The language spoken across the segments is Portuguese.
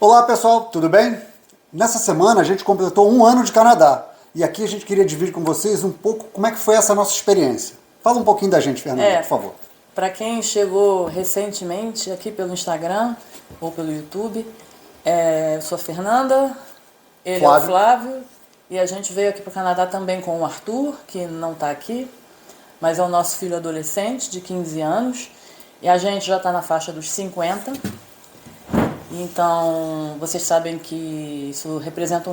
Olá pessoal, tudo bem? Nessa semana a gente completou 1 ano de Canadá e aqui a gente queria dividir com vocês um pouco como é que foi essa nossa experiência. Fala um pouquinho da gente, Fernanda, por favor. Para quem chegou recentemente aqui pelo Instagram ou pelo YouTube, eu sou a Fernanda, ele é o Flávio e a gente veio aqui para o Canadá também com o Arthur, que não está aqui, mas é o nosso filho adolescente de 15 anos e a gente já está na faixa dos 50. Então, vocês sabem que isso representa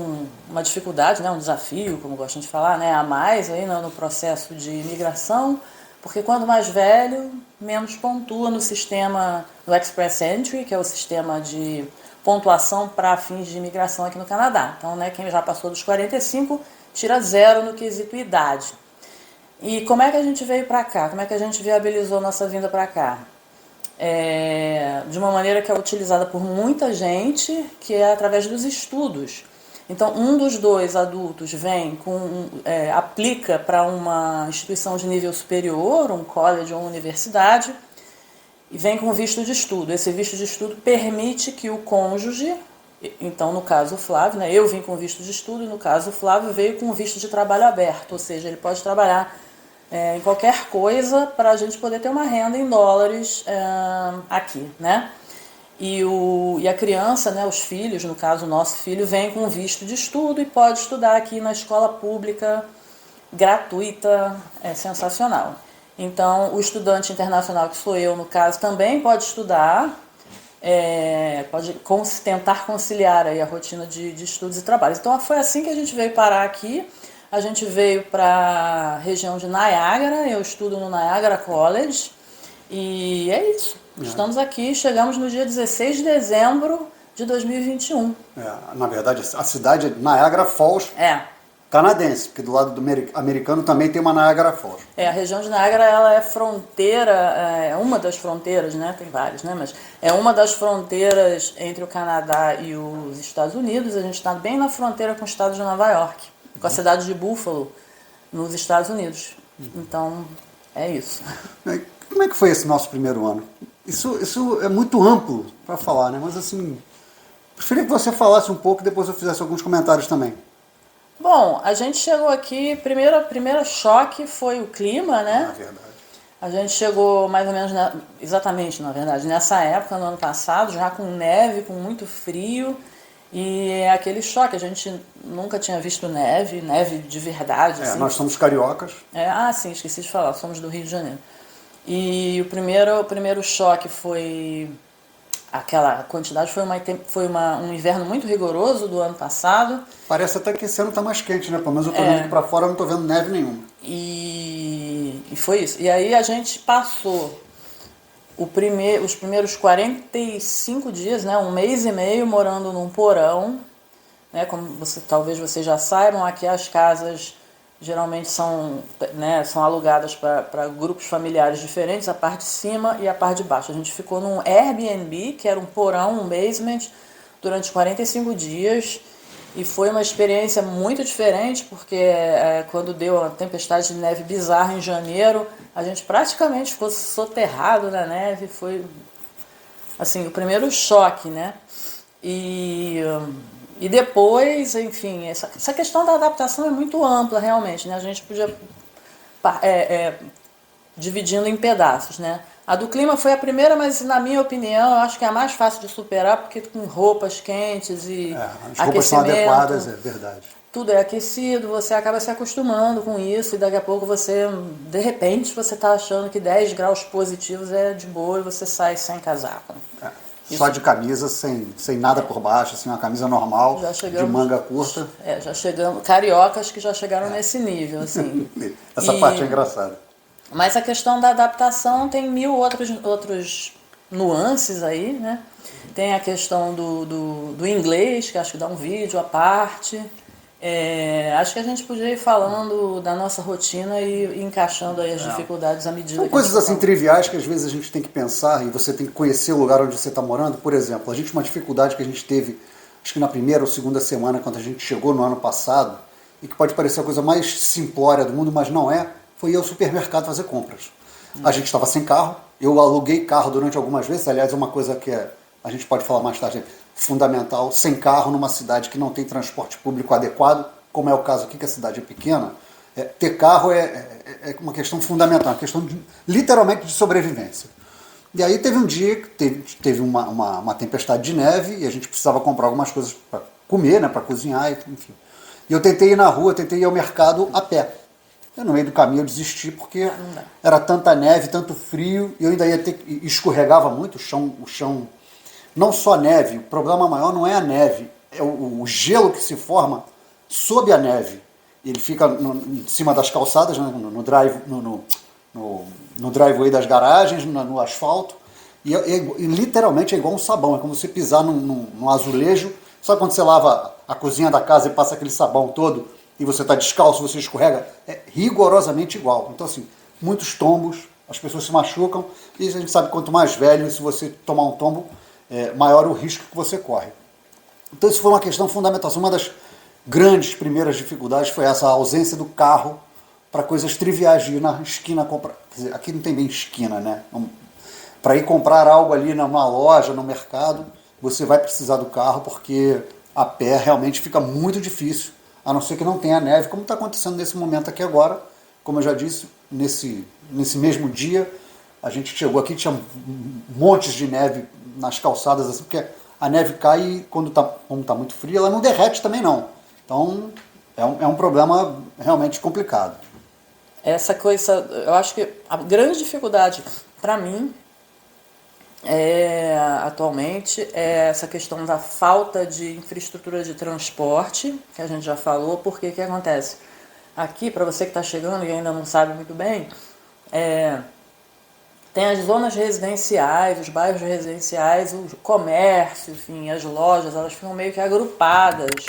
uma dificuldade, né, um desafio, como gostam de falar, né, a mais aí no processo de imigração, porque quanto mais velho, menos pontua no sistema do Express Entry, que é o sistema de pontuação para fins de imigração aqui no Canadá. Então, né, quem já passou dos 45 tira 0 no quesito idade. E como é que a gente veio para cá? Como é que a gente viabilizou nossa vinda para cá? De uma maneira que é utilizada por muita gente, que é através dos estudos. Então, um dos dois adultos vem aplica para uma instituição de nível superior, um college ou uma universidade, e vem com visto de estudo. Esse visto de estudo permite que o cônjuge, então no caso o Flávio, né, eu vim com visto de estudo, e no caso o Flávio veio com visto de trabalho aberto, ou seja, ele pode trabalhar em qualquer coisa para a gente poder ter uma renda em dólares aqui, né? E a criança, né, os filhos, no caso o nosso filho, vem com visto de estudo e pode estudar aqui na escola pública gratuita, é sensacional. Então, o estudante internacional, que sou eu no caso, também pode estudar, pode tentar conciliar aí a rotina de estudos e trabalhos. Então, foi assim que a gente veio parar aqui. A gente veio para a região de Niagara, eu estudo no Niagara College e é isso. Estamos aqui, chegamos no dia 16 de dezembro de 2021. Na verdade, a cidade é Niagara Falls canadense, porque do lado do americano também tem uma Niagara Falls. A região de Niagara ela é fronteira, é uma das fronteiras, né? Tem várias, né? Mas é uma das fronteiras entre o Canadá e os Estados Unidos. A gente está bem na fronteira com o estado de Nova York, com a cidade de Buffalo, nos Estados Unidos. Então, é isso. Como é que foi esse nosso primeiro ano? Isso é muito amplo para falar, né? Mas assim, preferia que você falasse um pouco e depois eu fizesse alguns comentários também. Bom, a gente chegou aqui, primeiro choque foi o clima, né? Verdade. A gente chegou mais ou menos, exatamente, na verdade, nessa época, no ano passado, já com neve, com muito frio. E é aquele choque, a gente nunca tinha visto neve de verdade. Assim. Nós somos cariocas. Sim, esqueci de falar, somos do Rio de Janeiro. E o primeiro choque foi aquela quantidade, foi um inverno muito rigoroso do ano passado. Parece até que esse ano está mais quente, né? Pelo menos eu estou vendo aqui para fora, eu não estou vendo neve nenhuma. E foi isso. E aí a gente passou os primeiros 45 dias, né, 1 mês e meio morando num porão, né, como talvez vocês já saibam, aqui as casas geralmente são alugadas para grupos familiares diferentes, a parte de cima e a parte de baixo. A gente ficou num Airbnb, que era um porão, um basement, durante 45 dias, e foi uma experiência muito diferente, porque quando deu a tempestade de neve bizarra em janeiro, a gente praticamente ficou soterrado na neve. Foi assim, o primeiro choque, né? E depois, enfim, essa questão da adaptação é muito ampla, realmente, né? A gente podia dividindo em pedaços, né? A do clima foi a primeira, mas na minha opinião, eu acho que é a mais fácil de superar, porque com roupas quentes e as roupas são adequadas, é verdade. Tudo é aquecido, você acaba se acostumando com isso e daqui a pouco de repente, você está achando que 10 graus positivos é de boa e você sai sem casaco. Só de camisa, sem nada por baixo, assim, uma camisa normal, de manga curta. Já chegamos, cariocas que já chegaram nesse nível, assim. Essa parte é engraçada. Mas a questão da adaptação tem 1000 outros nuances aí, né? Tem a questão do inglês, que acho que dá um vídeo à parte. Acho que a gente podia ir falando da nossa rotina e encaixando aí as dificuldades à medida. São coisas assim triviais que às vezes a gente tem que pensar e você tem que conhecer o lugar onde você está morando. Por exemplo, uma dificuldade que a gente teve, acho que na primeira ou segunda semana, quando a gente chegou no ano passado, e que pode parecer a coisa mais simplória do mundo, mas não é, foi ir ao supermercado fazer compras. A gente estava sem carro, eu aluguei carro durante algumas vezes, aliás, é uma coisa que a gente pode falar mais tarde. fundamental, sem carro, numa cidade que não tem transporte público adequado, como é o caso aqui, que a cidade é pequena. Ter carro é uma questão fundamental, uma questão literalmente de sobrevivência. E aí teve um dia que teve uma tempestade de neve e a gente precisava comprar algumas coisas para comer, né, para cozinhar, enfim. E eu tentei ir na rua, tentei ir ao mercado a pé. Eu, no meio do caminho, eu desisti porque era tanta neve, tanto frio, e eu ainda ia ter que... escorregava muito o chão. Não só neve, o problema maior não é a neve, é o gelo que se forma sob a neve. Ele fica em cima das calçadas, né, no driveway das garagens, no asfalto, e literalmente é igual um sabão, é como você pisar num azulejo. Sabe quando você lava a cozinha da casa e passa aquele sabão todo e você está descalço, você escorrega? É rigorosamente igual. Então, assim, muitos tombos, as pessoas se machucam, e a gente sabe que quanto mais velho, se você tomar um tombo, maior o risco que você corre. Então, isso foi uma questão fundamental. Uma das grandes primeiras dificuldades foi essa ausência do carro para coisas triviais, de ir na esquina comprar. Quer dizer, aqui não tem bem esquina, né? Para ir comprar algo ali numa loja, no mercado, você vai precisar do carro, porque a pé realmente fica muito difícil, a não ser que não tenha neve, como está acontecendo nesse momento aqui agora. Como eu já disse, nesse mesmo dia, a gente chegou aqui, tinha montes de neve nas calçadas, assim, porque a neve cai e como está muito fria, ela não derrete também não. Então, é um problema realmente complicado. Essa coisa, eu acho que a grande dificuldade para mim atualmente é essa questão da falta de infraestrutura de transporte, que a gente já falou, porque o que acontece? Aqui, para você que está chegando e ainda não sabe muito bem, tem as zonas residenciais, os bairros residenciais, o comércio, enfim, as lojas, elas ficam meio que agrupadas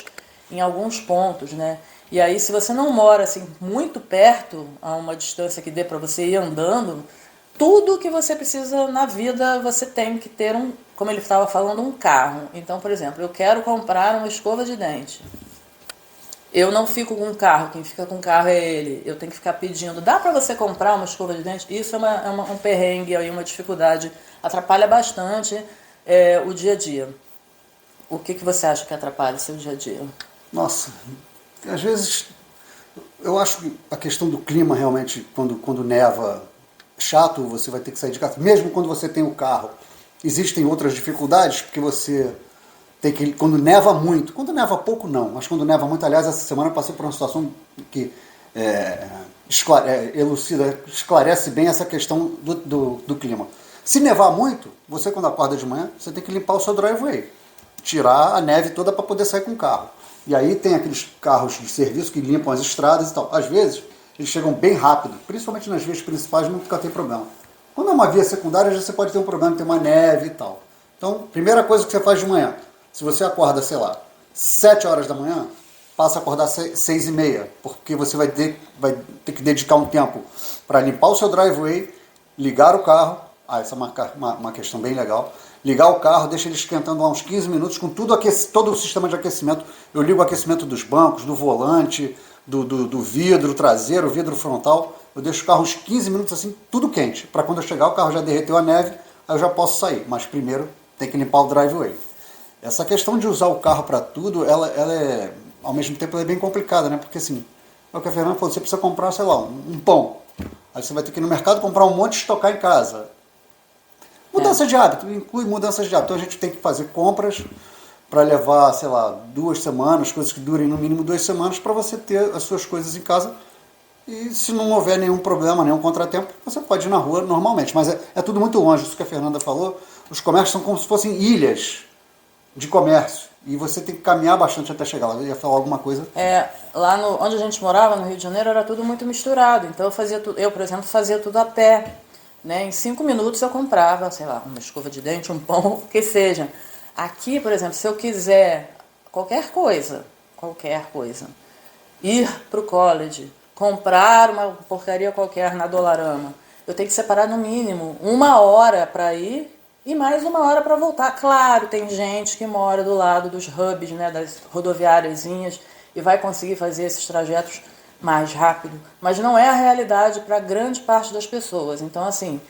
em alguns pontos, né? E aí, se você não mora assim muito perto, a uma distância que dê para você ir andando, tudo que você precisa na vida, você tem que ter como ele estava falando, um carro. Então, por exemplo, eu quero comprar uma escova de dente. Eu não fico com um carro, quem fica com o carro é ele. Eu tenho que ficar pedindo, dá para você comprar uma escova de dente? Isso é um perrengue, uma dificuldade, atrapalha bastante o dia a dia. O que você acha que atrapalha o seu dia a dia? Nossa, às vezes eu acho que a questão do clima realmente, quando neva, chato, você vai ter que sair de casa. Mesmo quando você tem o carro, existem outras dificuldades, porque você tem que, quando neva muito, quando neva pouco não, mas quando neva muito, aliás, essa semana eu passei por uma situação que esclarece bem essa questão do clima. Se nevar muito, você quando acorda de manhã, você tem que limpar o seu driveway, tirar a neve toda para poder sair com o carro. E aí tem aqueles carros de serviço que limpam as estradas e tal. Às vezes, eles chegam bem rápido, principalmente nas vias principais nunca tem problema. Quando é uma via secundária, já você pode ter um problema, ter uma neve e tal. Então, primeira coisa que você faz de manhã, se você acorda, sei lá, 7 horas da manhã, passa a acordar 6h30, porque você vai ter que dedicar um tempo para limpar o seu driveway, ligar o carro, essa é uma questão bem legal, ligar o carro, deixa ele esquentando há uns 15 minutos, com todo o sistema de aquecimento. Eu ligo o aquecimento dos bancos, do volante, do vidro traseiro, vidro frontal. Eu deixo o carro uns 15 minutos assim, tudo quente, para quando eu chegar o carro já derreteu a neve, aí eu já posso sair. Mas primeiro tem que limpar o driveway. Essa questão de usar o carro para tudo, ela é, ao mesmo tempo, ela é bem complicada, né? Porque assim, é o que a Fernanda falou, você precisa comprar, sei lá, um pão. Aí você vai ter que ir no mercado comprar um monte e estocar em casa. Mudança de hábito, inclui mudanças de hábito. Então a gente tem que fazer compras para levar, sei lá, 2 semanas, coisas que durem no mínimo 2 semanas, para você ter as suas coisas em casa. E se não houver nenhum problema, nenhum contratempo, você pode ir na rua normalmente. Mas é tudo muito longe, isso que a Fernanda falou. Os comércios são como se fossem ilhas de comércio. E você tem que caminhar bastante até chegar lá. Eu ia falar alguma coisa. Lá onde a gente morava, no Rio de Janeiro, era tudo muito misturado. Então eu, por exemplo, fazia tudo a pé. Né? Em 5 minutos eu comprava, sei lá, uma escova de dente, um pão, o que seja. Aqui, por exemplo, se eu quiser qualquer coisa, ir para o college, comprar uma porcaria qualquer na Dollarama, eu tenho que separar no mínimo 1 hora para ir e mais 1 hora para voltar. Claro, tem gente que mora do lado dos hubs, né, das rodoviáriazinhas, e vai conseguir fazer esses trajetos mais rápido, mas não é a realidade para grande parte das pessoas. Então, assim,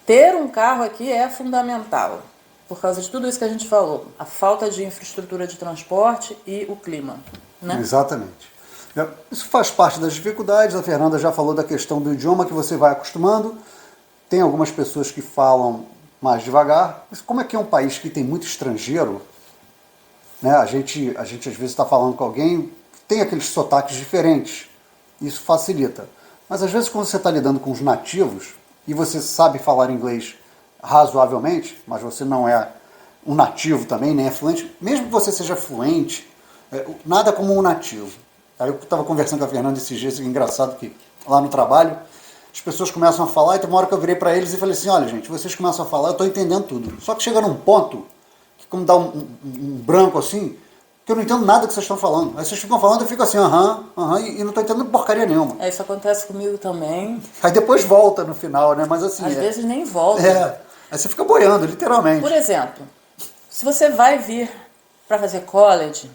ter um carro aqui é fundamental. por causa de tudo isso que a gente falou. A falta de infraestrutura de transporte e o clima. Né? Exatamente. Isso faz parte das dificuldades. A Fernanda já falou da questão do idioma que você vai acostumando. Tem algumas pessoas que falam mais devagar. Mas como é que é um país que tem muito estrangeiro, né? A gente às vezes está falando com alguém que tem aqueles sotaques diferentes. Isso facilita. Mas às vezes quando você está lidando com os nativos e você sabe falar inglês razoavelmente, mas você não é um nativo também, nem é fluente, mesmo que você seja fluente, nada como um nativo. Aí eu estava conversando com a Fernanda esses dias, é engraçado que lá no trabalho, as pessoas começam a falar, e tem uma hora que eu virei para eles e falei assim, olha gente, vocês começam a falar, eu estou entendendo tudo. Só que chega num ponto, que como dá um branco assim, que eu não entendo nada que vocês estão falando. Aí vocês ficam falando, eu fico assim, e não estou entendendo porcaria nenhuma. Isso acontece comigo também. Aí depois volta no final, né? Mas assim... Às vezes nem volta. Aí você fica boiando, literalmente. Por exemplo, se você vai vir para fazer college,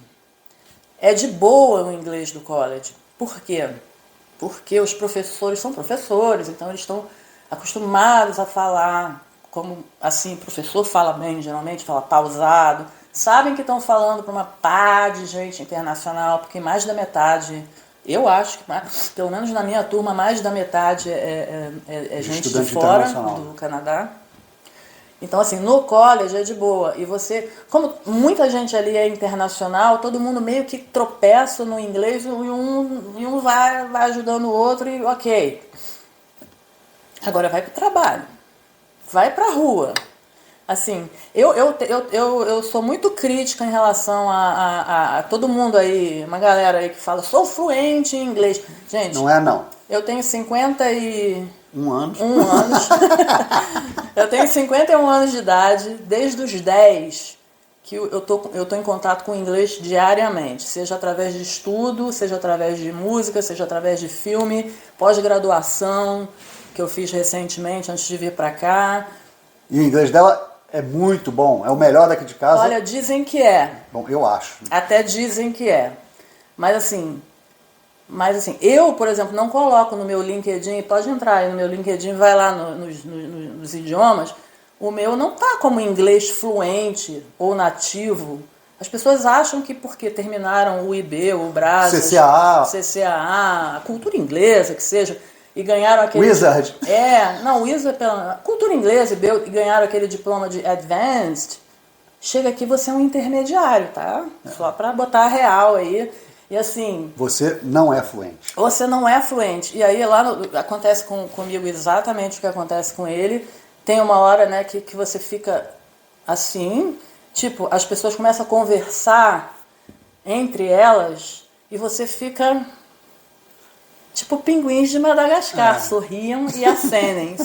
é de boa o inglês do college. Por quê? Porque os professores são professores, então eles estão acostumados a falar como, assim, o professor fala bem, geralmente fala pausado, sabem que estão falando para uma pá de gente internacional, porque mais da metade, eu acho que, pelo menos na minha turma, mais da metade é gente de fora do Canadá. Então, assim, no college é de boa. E você, como muita gente ali é internacional, todo mundo meio que tropeça no inglês e um vai ajudando o outro e ok. Agora vai pro trabalho. Vai pra rua. Assim, eu sou muito crítica em relação a todo mundo aí, uma galera aí que fala, sou fluente em inglês. Gente, não é não. Eu tenho 51 anos. Eu tenho 51 anos de idade, desde os 10 que eu tô em contato com o inglês diariamente, seja através de estudo, seja através de música, seja através de filme, pós-graduação, que eu fiz recentemente antes de vir para cá. E o inglês dela é muito bom, é o melhor daqui de casa. Olha, dizem que é. Bom, eu acho. Até dizem que é. Mas assim, eu, por exemplo, não coloco no meu LinkedIn, pode entrar aí no meu LinkedIn, vai lá nos idiomas, o meu não tá como inglês fluente ou nativo. As pessoas acham que porque terminaram o IB, o Brasas, CCAA, a cultura inglesa, que seja, e ganharam aquele... Wizard. Wizard pela cultura inglesa, e ganharam aquele diploma de Advanced. Chega aqui, você é um intermediário, tá? Só para botar a real aí. E assim... Você não é fluente. Você não é fluente. E aí lá acontece comigo exatamente o que acontece com ele. Tem uma hora, né, que você fica assim, tipo, as pessoas começam a conversar entre elas e você fica... Tipo pinguins de Madagascar, sorriam e acenem,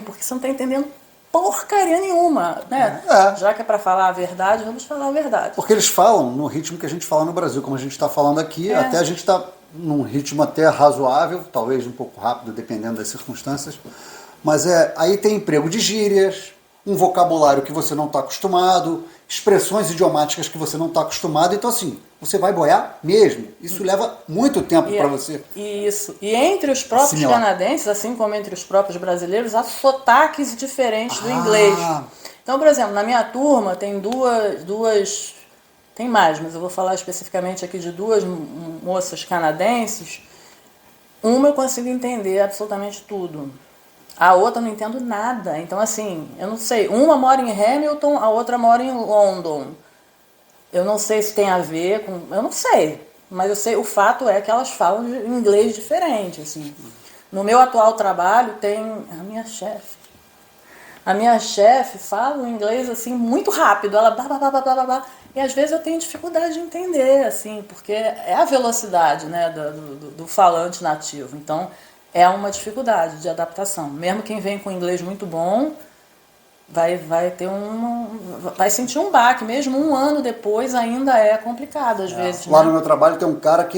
porque você não está entendendo porcaria nenhuma, né? Já que é para falar a verdade, vamos falar a verdade. Porque eles falam no ritmo que a gente fala no Brasil, como a gente está falando aqui, até a gente está num ritmo até razoável, talvez um pouco rápido, dependendo das circunstâncias, mas aí tem emprego de gírias, um vocabulário que você não está acostumado, expressões idiomáticas que você não está acostumado, então assim, você vai boiar mesmo. Isso leva muito tempo para você. Isso. E entre os próprios canadenses, assim como entre os próprios brasileiros, há sotaques diferentes do inglês. Então, por exemplo, na minha turma tem duas... Tem mais, mas eu vou falar especificamente aqui de duas moças canadenses. Uma eu consigo entender absolutamente tudo. A outra eu não entendo nada. Então, assim, eu não sei. Uma mora em Hamilton, a outra mora em London. Eu não sei se tem a ver com... Eu não sei. Mas eu sei, o fato é que elas falam inglês diferente, assim. No meu atual trabalho tem a minha chefe. A minha chefe fala o inglês, assim, muito rápido. Ela blá, blá, blá, blá, blá, blá. E às vezes eu tenho dificuldade de entender, assim, porque é a velocidade, né, do falante nativo. Então... é uma dificuldade de adaptação. Mesmo quem vem com inglês muito bom vai sentir um baque. Mesmo um ano depois ainda é complicado às vezes. Lá no meu trabalho tem um cara que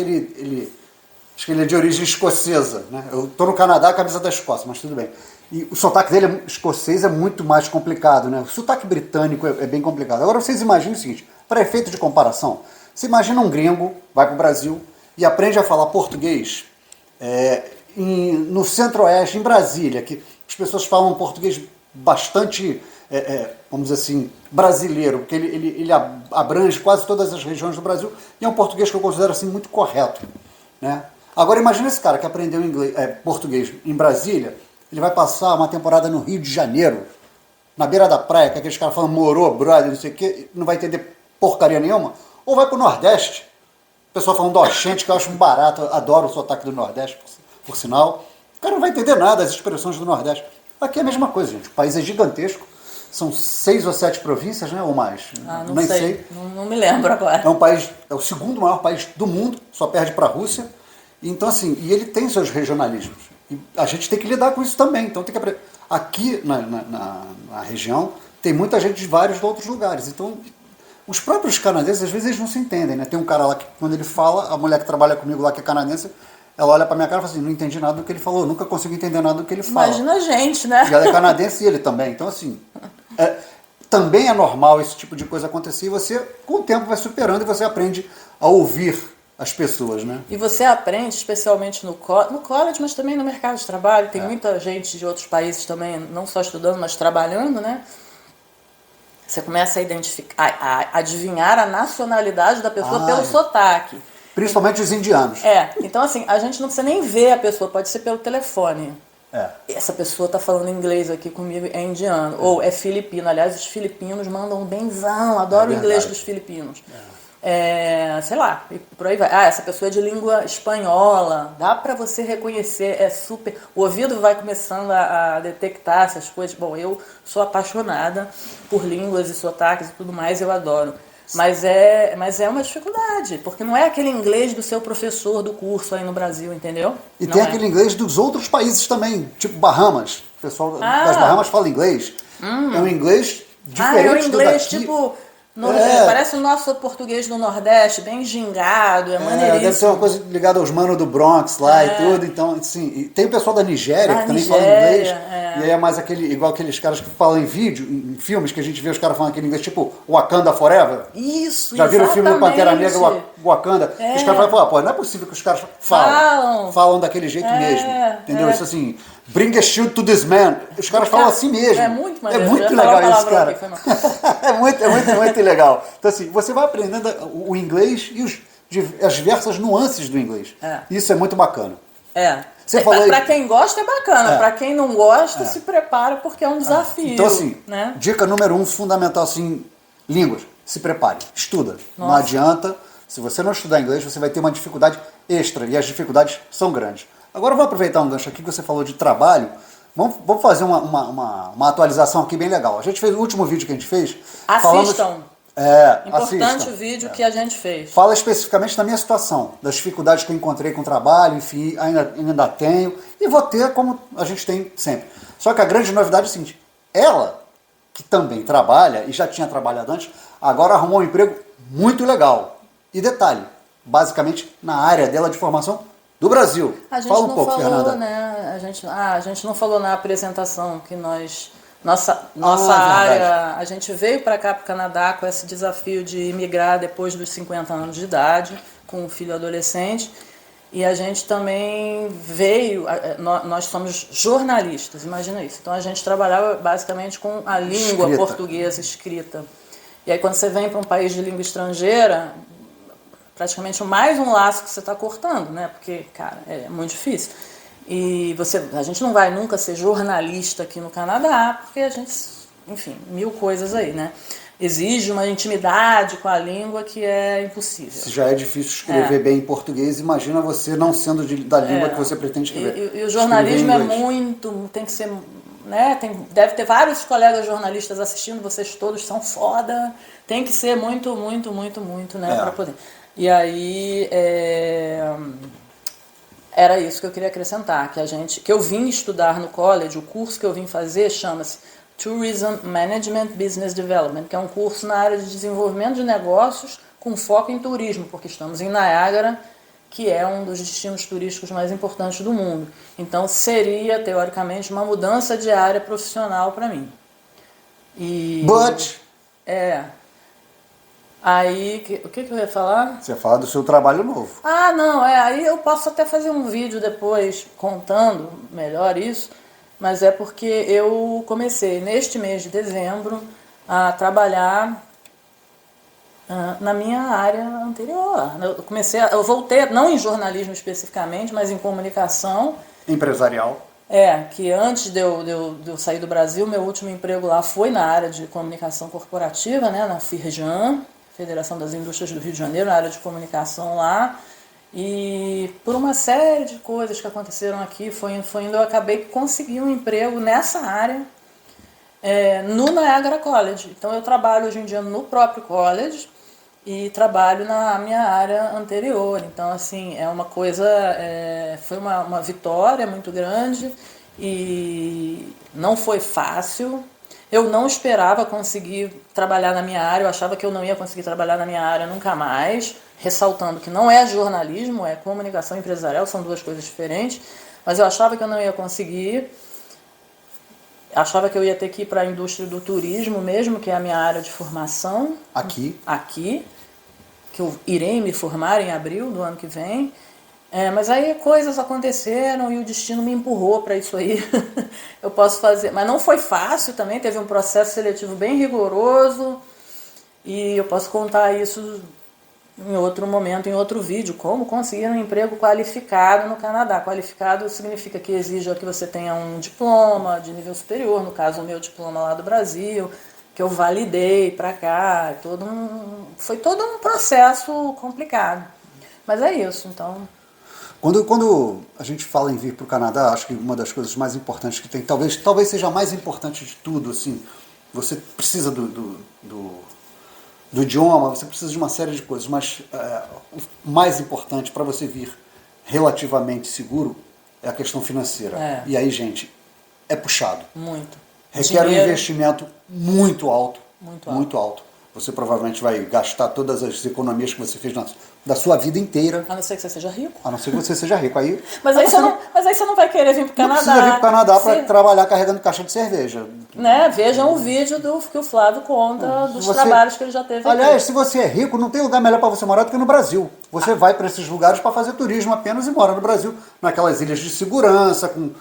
acho que ele é de origem escocesa. Né? Eu estou no Canadá, camisa da Escócia, mas tudo bem. E o sotaque dele escocês é muito mais complicado. Né? O sotaque britânico é bem complicado. Agora vocês imaginem o seguinte, para efeito de comparação, você imagina um gringo, vai para o Brasil e aprende a falar português no Centro-Oeste, em Brasília, que as pessoas falam português bastante vamos dizer assim, brasileiro, porque ele abrange quase todas as regiões do Brasil e é um português que eu considero assim muito correto, né? Agora imagina esse cara que aprendeu português em Brasília, ele vai passar uma temporada no Rio de Janeiro, na beira da praia, que aqueles caras falam morô, brother, não sei o quê, não vai entender porcaria nenhuma, ou vai pro Nordeste, o pessoal falando oxente, que eu acho um barato, adoro o sotaque do Nordeste, por sinal, o cara não vai entender nada das expressões do Nordeste. Aqui é a mesma coisa, gente, o país é gigantesco, são 6 ou 7 províncias, né, ou mais? Não Nem sei. Não me lembro agora. É o segundo maior país do mundo, só perde para a Rússia. Então, assim, e ele tem seus regionalismos. E a gente tem que lidar com isso também. Então, tem que aprender. Aqui na região, tem muita gente de vários outros lugares. Então, os próprios canadenses, às vezes, eles não se entendem, né? Tem um cara lá que, quando ele fala, a mulher que trabalha comigo lá, que é canadense, ela olha pra minha cara e fala assim, não entendi nada do que ele falou, nunca consigo entender nada do que ele fala. Imagina a gente, né? E ela é canadense e ele também. Então, assim, também é normal esse tipo de coisa acontecer e você, com o tempo, vai superando e você aprende a ouvir as pessoas, né? E você aprende, especialmente no college, mas também no mercado de trabalho. Tem muita gente de outros países também, não só estudando, mas trabalhando, né? Você começa a identificar, a adivinhar a nacionalidade da pessoa pelo sotaque. Principalmente os indianos. Então assim, a gente não precisa nem ver a pessoa, pode ser pelo telefone. Essa pessoa está falando inglês aqui comigo, é indiano, ou é filipino. Aliás, os filipinos mandam benzão, adoro o inglês dos filipinos. Sei lá, e por aí vai. Essa pessoa é de língua espanhola, dá pra você reconhecer, é super. O ouvido vai começando a detectar essas coisas. Bom, eu sou apaixonada por línguas e sotaques e tudo mais, eu adoro. Mas é uma dificuldade, porque não é aquele inglês do seu professor do curso aí no Brasil, entendeu? E tem aquele inglês dos outros países também, tipo Bahamas. O pessoal das Bahamas fala inglês. É um inglês diferente é um inglês do daqui. tipo... Parece o nosso português do Nordeste, bem gingado, é maneiríssimo. Deve ser uma coisa ligada aos manos do Bronx lá e tudo. Então, assim, e tem o pessoal da Nigéria que também fala inglês. E aí é mais igual aqueles caras que falam em vídeo, em filmes, que a gente vê os caras falando aquele inglês, tipo Wakanda Forever. Isso, já viram o filme do Pantera Negra, Wakanda? Os caras falam, pô, não é possível que os caras falam daquele jeito mesmo. Entendeu? Isso assim, bring a shield to this man. Os caras falam assim mesmo. É muito maneiro. É muito legal isso, cara. É muito legal. Então, assim, você vai aprendendo o inglês e as diversas nuances do inglês. Isso é muito bacana. Para quem gosta é bacana, para quem não gosta, se prepara porque é um desafio. Então, assim, né? Dica número 1, fundamental, assim, línguas. Se prepare, estuda. Não adianta. Se você não estudar inglês, você vai ter uma dificuldade extra, e as dificuldades são grandes. Agora eu vou aproveitar um gancho aqui que você falou de trabalho. Vamos fazer uma atualização aqui bem legal. A gente fez o último vídeo que a gente fez. Assistam. Importante assistam. O vídeo que a gente fez. Fala especificamente da minha situação, das dificuldades que eu encontrei com o trabalho, enfim, ainda tenho, e vou ter como a gente tem sempre. Só que a grande novidade é o seguinte, ela, que também trabalha, e já tinha trabalhado antes, agora arrumou um emprego muito legal. E detalhe, basicamente na área dela de formação do Brasil. Fala um pouco, Fernanda. Né? A gente não falou na apresentação que nossa área, a gente veio para cá, para o Canadá, com esse desafio de imigrar depois dos 50 anos de idade, com um filho adolescente, e a gente também veio, nós somos jornalistas, imagina isso, então a gente trabalhava basicamente com a língua portuguesa escrita, e aí quando você vem para um país de língua estrangeira, praticamente mais um laço que você está cortando, né? Porque, cara, é muito difícil. E a gente não vai nunca ser jornalista aqui no Canadá, porque a gente, enfim, mil coisas aí, né? Exige uma intimidade com a língua que é impossível. Se já é difícil escrever bem em português, imagina você não sendo da língua que você pretende escrever. E o jornalismo tem que ser, né? Deve ter vários colegas jornalistas assistindo, vocês todos são foda. Tem que ser muito, né? Para poder. E aí, era isso que eu queria acrescentar, que eu vim estudar no college, o curso que eu vim fazer chama-se Tourism Management Business Development, que é um curso na área de desenvolvimento de negócios com foco em turismo, porque estamos em Niágara, que é um dos destinos turísticos mais importantes do mundo. Então, seria, teoricamente, uma mudança de área profissional para mim. Aí, o que eu ia falar? Você ia falar do seu trabalho novo. Não, aí eu posso até fazer um vídeo depois contando melhor isso. mas é porque eu comecei neste mês de dezembro a trabalhar na minha área anterior. Eu voltei, não em jornalismo especificamente, mas em comunicação. Empresarial. Que antes de eu sair do Brasil, meu último emprego lá foi na área de comunicação corporativa, né, na FIRJAN, Federação das Indústrias do Rio de Janeiro, na área de comunicação lá. E por uma série de coisas que aconteceram aqui, eu acabei conseguindo um emprego nessa área, no Niagara College. Então eu trabalho hoje em dia no próprio college e trabalho na minha área anterior. Então, assim, é uma coisa, foi uma vitória muito grande e não foi fácil. Eu não esperava conseguir trabalhar na minha área, eu achava que eu não ia conseguir trabalhar na minha área nunca mais, ressaltando que não é jornalismo, é comunicação empresarial, são duas coisas diferentes, mas eu achava que eu não ia conseguir. Achava que eu ia ter que ir para a indústria do turismo mesmo, que é a minha área de formação. Aqui. Que eu irei me formar em abril do ano que vem. Mas aí coisas aconteceram e o destino me empurrou para isso aí. Eu posso fazer. Mas não foi fácil também, teve um processo seletivo bem rigoroso. E eu posso contar isso em outro momento, em outro vídeo, como conseguir um emprego qualificado no Canadá. Qualificado significa que exija que você tenha um diploma de nível superior, no caso o meu diploma lá do Brasil, que eu validei para cá, foi todo um processo complicado. Mas é isso, então... Quando a gente fala em vir para o Canadá, acho que uma das coisas mais importantes que tem, talvez seja a mais importante de tudo, assim, você precisa do idioma, você precisa de uma série de coisas, mas o mais importante para você vir relativamente seguro é a questão financeira. E aí, gente, é puxado. Muito. Requer um investimento muito alto. Muito alto. Você provavelmente vai gastar todas as economias que você fez da sua vida inteira. A não ser que você seja rico. A não ser que você seja rico. Aí, mas aí você não vai querer vir para o Canadá. Não precisa vir para o Canadá para trabalhar carregando caixa de cerveja. Né? Vejam o vídeo que o Flávio conta dos trabalhos que ele já teve. Aliás, se você é rico, não tem lugar melhor para você morar do que no Brasil. Você vai para esses lugares para fazer turismo apenas e mora no Brasil, naquelas ilhas de segurança, com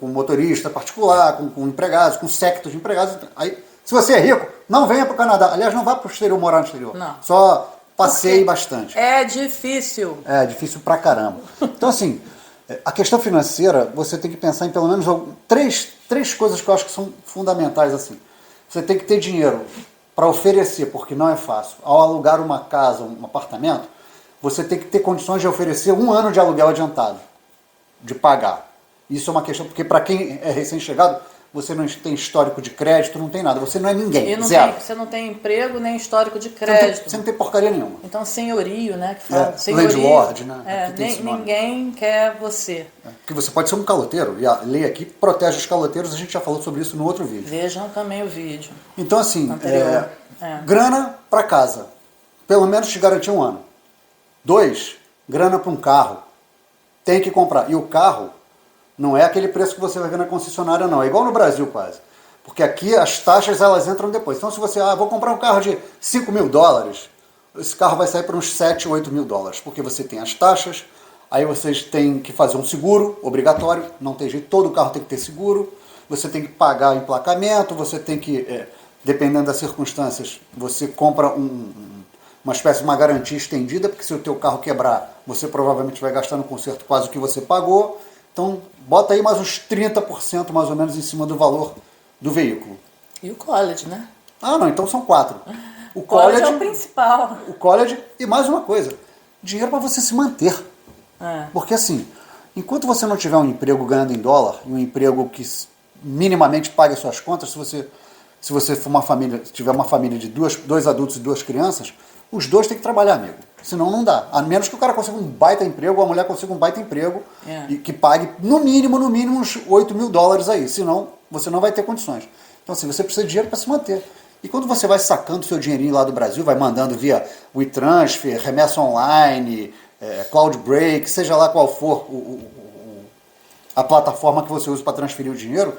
motorista particular, com empregados, com sectos de empregados. Aí, se você é rico, não venha para o Canadá. Aliás, não vá para o exterior morar no exterior. Não. Só passeie bastante. É difícil. É difícil pra caramba. Então, assim, a questão financeira, você tem que pensar em pelo menos três coisas que eu acho que são fundamentais, assim. Você tem que ter dinheiro para oferecer, porque não é fácil. Ao alugar uma casa, um apartamento, você tem que ter condições de oferecer 1 ano de aluguel adiantado, de pagar. Isso é uma questão, porque para quem é recém-chegado, você não tem histórico de crédito, não tem nada. Você não é ninguém, zero. Você não tem emprego nem histórico de crédito. Você não tem porcaria nenhuma. Então, senhorio, né? Que fala, landlord, né? Ninguém quer você. Porque você pode ser um caloteiro, e a lei aqui protege os caloteiros, a gente já falou sobre isso no outro vídeo. Vejam também o vídeo. Então, assim, grana para casa. Pelo menos te garantir 1 ano. 2, grana para um carro. Tem que comprar. E o carro... não é aquele preço que você vai ver na concessionária, não. É igual no Brasil, quase. Porque aqui as taxas, elas entram depois. Então, se você, vou comprar um carro de $5 mil, esse carro vai sair por uns $7, $8 mil. Porque você tem as taxas, aí vocês têm que fazer um seguro obrigatório, não tem jeito, todo carro tem que ter seguro, você tem que pagar emplacamento, você tem que, dependendo das circunstâncias, você compra uma espécie de uma garantia estendida, porque se o teu carro quebrar, você provavelmente vai gastar no conserto quase o que você pagou. Então, bota aí mais uns 30% mais ou menos em cima do valor do veículo. E o college, né? Não, então são 4. O college é o principal. O college e mais uma coisa, dinheiro para você se manter. Porque assim, enquanto você não tiver um emprego ganhando em dólar, um emprego que minimamente pague as suas contas, se você for tiver uma família de dois adultos e 2 crianças, os 2 têm que trabalhar, amigo. Senão não dá. A menos que o cara consiga um baita emprego, ou a mulher consiga um baita emprego, e que pague no mínimo uns $8 mil aí. Senão, você não vai ter condições. Então, assim, você precisa de dinheiro para se manter. E quando você vai sacando seu dinheirinho lá do Brasil, vai mandando via WeTransfer, remessa online, CloudBreak, seja lá qual for a plataforma que você usa para transferir o dinheiro,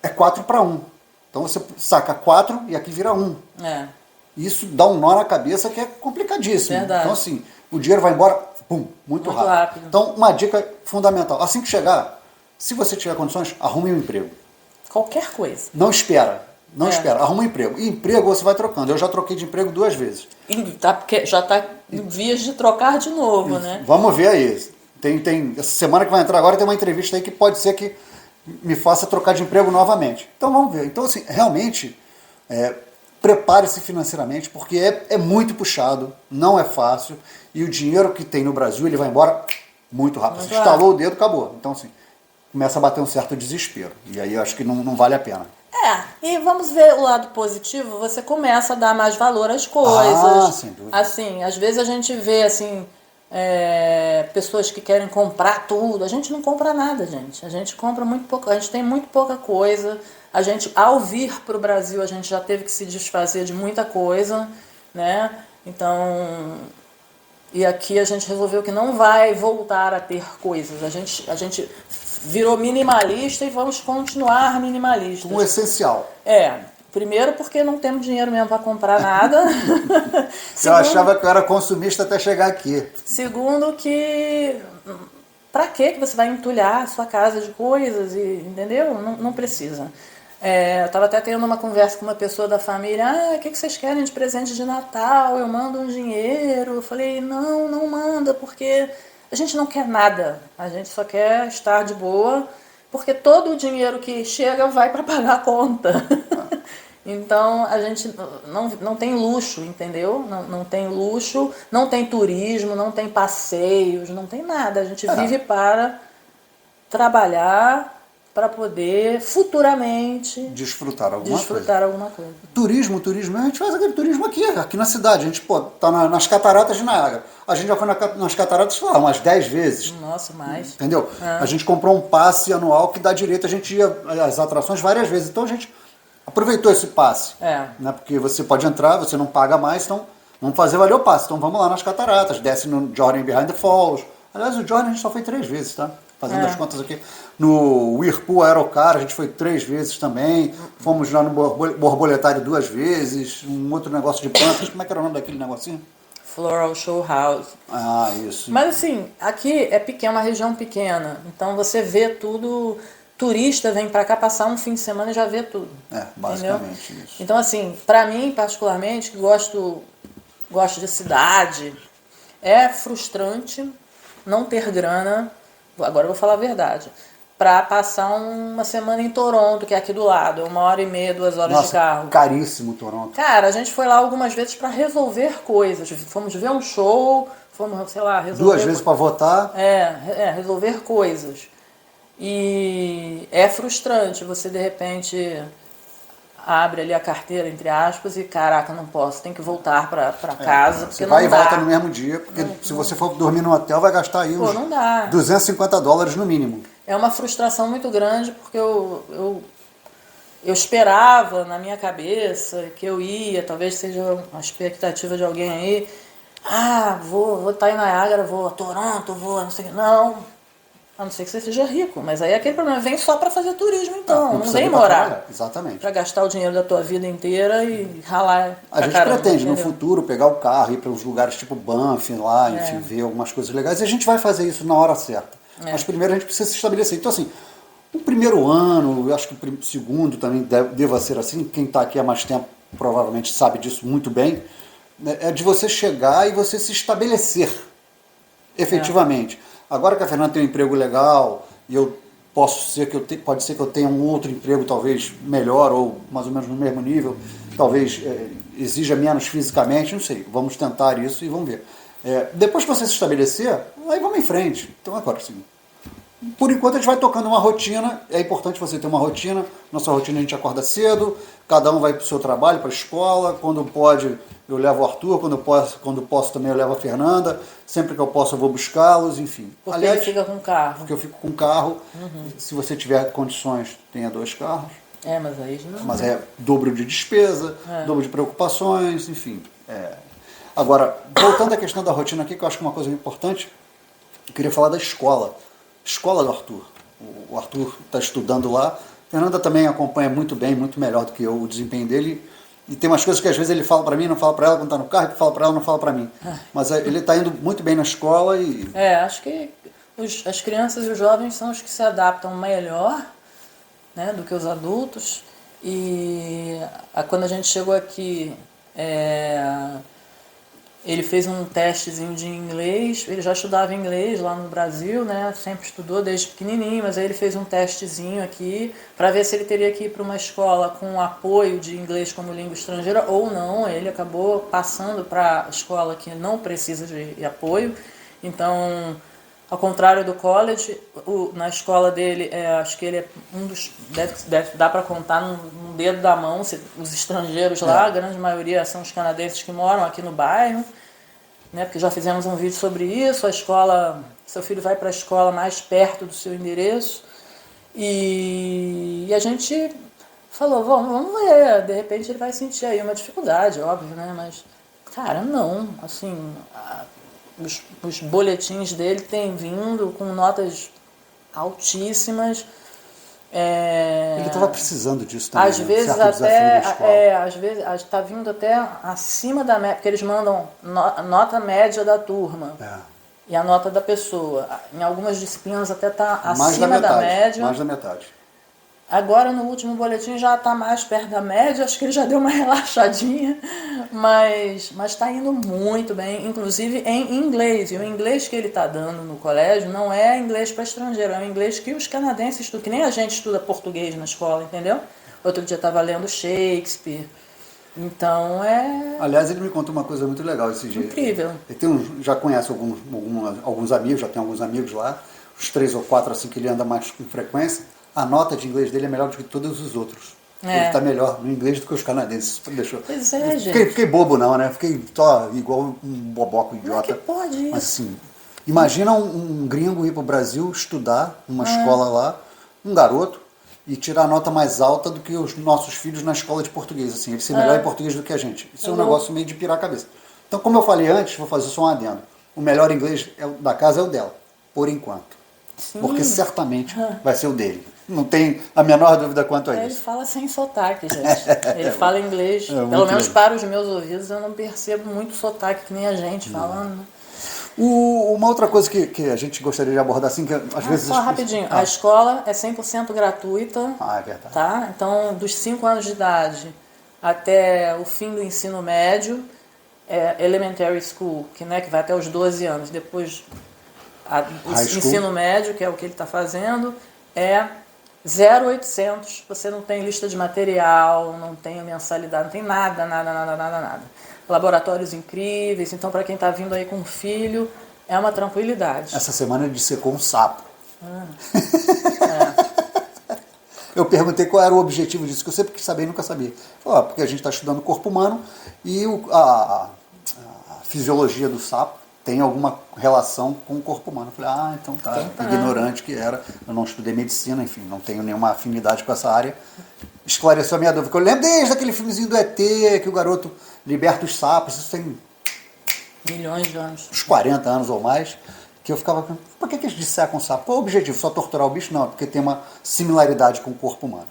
é 4-1. Então, você saca 4 e aqui vira 1. Isso dá um nó na cabeça que é complicadíssimo. Verdade. Então, assim, o dinheiro vai embora, pum, muito rápido. Então, uma dica fundamental. Assim que chegar, Se você tiver condições, arrume um emprego. Qualquer coisa. Não espera. Não espera. Arruma um emprego. E emprego você vai trocando. Eu já troquei de emprego 2 vezes. Já está em vias de trocar de novo, né? Vamos ver aí. Essa semana que vai entrar agora tem uma entrevista aí que pode ser que me faça trocar de emprego novamente. Então vamos ver. Então, assim, realmente, prepare-se financeiramente, porque é muito puxado, não é fácil, e o dinheiro que tem no Brasil, ele vai embora muito rápido. Você estalou o dedo, acabou. Então, assim, começa a bater um certo desespero. E aí eu acho que não vale a pena. E vamos ver o lado positivo, você começa a dar mais valor às coisas. Sem dúvida. Assim, às vezes a gente vê, assim, pessoas que querem comprar tudo. A gente não compra nada, gente. A gente compra muito pouco, a gente tem muito pouca coisa. A gente, ao vir para o Brasil, a gente já teve que se desfazer de muita coisa, né? Então, e aqui a gente resolveu que não vai voltar a ter coisas. A gente virou minimalista e vamos continuar minimalistas. O essencial. Primeiro porque não temos dinheiro mesmo para comprar nada. Eu achava que eu era consumista até chegar aqui. Segundo que... Pra que você vai entulhar a sua casa de coisas, entendeu? Não precisa. Eu estava até tendo uma conversa com uma pessoa da família. O que vocês querem de presente de Natal? Eu mando um dinheiro. Eu falei, não manda, porque a gente não quer nada. A gente só quer estar de boa, porque todo o dinheiro que chega vai para pagar a conta. Então, a gente não tem luxo, entendeu? Não tem luxo, não tem turismo, não tem passeios, não tem nada. A gente vive para trabalhar, para poder futuramente desfrutar alguma coisa. Turismo, a gente faz aquele turismo aqui na cidade. A gente tá nas cataratas de Niágara. A gente já foi nas cataratas, sei lá, umas 10 vezes. Nossa, mais. Entendeu? A gente comprou um passe anual que dá direito, a gente ia às atrações várias vezes. Então a gente aproveitou esse passe. Né? Porque você pode entrar, você não paga mais, então vamos fazer valer o passe. Então vamos lá nas cataratas, desce no Jordan Behind the Falls. Aliás, o Jordan a gente só foi 3 vezes, tá? Fazendo as contas aqui. No Whirlpool Aerocar a gente foi 3 vezes também. Fomos lá no Borboletário 2 vezes. Um outro negócio de plantas. Como é que era o nome daquele negocinho? Floral Show House. Isso. Mas assim, aqui é uma região pequena. Então você vê tudo. Turista vem pra cá passar um fim de semana e já vê tudo. Basicamente entendeu? isso. Então assim, pra mim particularmente, que gosto de cidade, é frustrante não ter grana. Agora eu vou falar a verdade. Pra passar uma semana em Toronto, que é aqui do lado. 1h30, 2 horas de carro. Caríssimo Toronto. Cara, a gente foi lá algumas vezes pra resolver coisas. Fomos ver um show, fomos, sei lá, resolver... 2 vezes pra votar. Resolver coisas. E é frustrante. Você, de repente, abre ali a carteira, entre aspas, e caraca, não posso, tem que voltar pra casa, porque você vai não e dá. volta no mesmo dia, porque se você for dormir no hotel, vai gastar aí uns não dá. $250 no mínimo. É uma frustração muito grande, porque eu esperava na minha cabeça que eu ia, talvez seja uma expectativa de alguém aí, vou estar em Niágara, vou a Toronto, vou não sei o que. Não, a não ser que você seja rico, mas aí é aquele problema, vem só para fazer turismo então, não vem morar. Exatamente. Para gastar o dinheiro da tua vida inteira e ralar. A gente pretende no futuro pegar o carro, ir para uns lugares tipo Banff lá, enfim, ver algumas coisas legais, e a gente vai fazer isso na hora certa. Mas primeiro a gente precisa se estabelecer. Então assim, o primeiro ano, eu acho que o segundo também deva ser assim, quem está aqui há mais tempo provavelmente sabe disso muito bem, né, é de você chegar e você se estabelecer efetivamente. Agora que a Fernanda tem um emprego legal e pode ser que eu tenha um outro emprego talvez melhor ou mais ou menos no mesmo nível, talvez exija menos fisicamente, não sei, vamos tentar isso e vamos ver. Depois que você se estabelecer, aí vamos em frente. Então agora sim. Por enquanto a gente vai tocando uma rotina, é importante você ter uma rotina, nossa rotina a gente acorda cedo, cada um vai para o seu trabalho, para a escola, quando pode eu levo o Arthur, quando posso também eu levo a Fernanda, sempre que eu posso eu vou buscá-los, enfim. Porque ele fica com carro. Porque eu fico com carro, se você tiver condições, tenha 2 carros. Mas aí já não. Mas é dobro de despesa, dobro de preocupações, enfim. Agora, voltando à questão da rotina aqui, que eu acho que é uma coisa importante, eu queria falar da escola. Escola do Arthur. O Arthur está estudando lá. A Fernanda também acompanha muito bem, muito melhor do que eu, o desempenho dele. E tem umas coisas que às vezes ele fala para mim, não fala para ela quando está no carro, que fala para ela, não fala para mim. Mas ele está indo muito bem na escola e... acho que as crianças e os jovens são os que se adaptam melhor, né, do que os adultos. E quando a gente chegou aqui, ele fez um testezinho de inglês. Ele já estudava inglês lá no Brasil, né? Sempre estudou desde pequenininho, mas aí ele fez um testezinho aqui para ver se ele teria que ir para uma escola com apoio de inglês como língua estrangeira ou não. Ele acabou passando para a escola que não precisa de apoio. Então, ao contrário do college, na escola dele, acho que ele é um dos... Dá para contar num dedo da mão os estrangeiros lá. A grande maioria são os canadenses que moram aqui no bairro, né, porque já fizemos um vídeo sobre isso. A escola, seu filho vai para a escola mais perto do seu endereço. E a gente falou, vamos ver, de repente ele vai sentir aí uma dificuldade, óbvio, né? Mas, cara, não, assim... Os boletins dele têm vindo com notas altíssimas. Ele estava precisando disso também. Às vezes está vindo até acima da média, porque eles mandam nota média da turma e a nota da pessoa. Em algumas disciplinas até está acima da média. Mais da metade. Agora, no último boletim, já está mais perto da média. Acho que ele já deu uma relaxadinha, mas está indo muito bem, inclusive em inglês. E o inglês que ele está dando no colégio não é inglês para estrangeiro, é o inglês que os canadenses estudam, que nem a gente estuda português na escola, entendeu? Outro dia estava lendo Shakespeare. Então Aliás, ele me contou uma coisa muito legal esse dia. Incrível. Ele já conhece alguns amigos, já tem alguns amigos lá, os 3 ou 4 assim que ele anda mais com frequência. A nota de inglês dele é melhor do que todos os outros. Ele está melhor no inglês do que os canadenses. Pois é, gente. Fiquei bobo não, né? Fiquei só igual um boboco idiota. Como é que pode isso? Mas assim, imagina um gringo ir para o Brasil estudar numa escola lá, um garoto, e tirar a nota mais alta do que os nossos filhos na escola de português. Assim, ele ser melhor em português do que a gente. Isso é um negócio meio de pirar a cabeça. Então, como eu falei antes, vou fazer só um adendo. O melhor inglês da casa é o dela, por enquanto. Sim. Porque certamente vai ser o dele. Não tem a menor dúvida quanto a isso. Ele fala sem sotaque, gente. Ele fala inglês. Pelo menos legal. para os meus ouvidos, eu não percebo muito sotaque, que nem a gente falando. Uma outra coisa que a gente gostaria de abordar, assim, que às vezes... Só rapidinho. A escola é 100% gratuita. É verdade. Tá? Então, dos 5 anos de idade até o fim do ensino médio, elementary school, que vai até os 12 anos. Depois, o ensino médio, que é o que ele está fazendo, é 0,800, você não tem lista de material, não tem mensalidade, não tem nada. Laboratórios incríveis, então para quem está vindo aí com um filho, é uma tranquilidade. Essa semana ele dissecou um sapo. Eu perguntei qual era o objetivo disso, que eu sempre quis saber e nunca sabia. Falei, porque a gente está estudando o corpo humano e a fisiologia do sapo tem alguma relação com o corpo humano. Eu falei, então tá, ignorante que era, eu não estudei medicina, enfim, não tenho nenhuma afinidade com essa área. Esclareceu a minha dúvida, porque eu lembro desde aquele filmezinho do ET, que o garoto liberta os sapos, isso tem... milhões de anos. Uns 40 anos ou mais, que eu ficava pensando, por que eles dissecam o sapo? Qual é o objetivo? Só torturar o bicho? Não, porque tem uma similaridade com o corpo humano.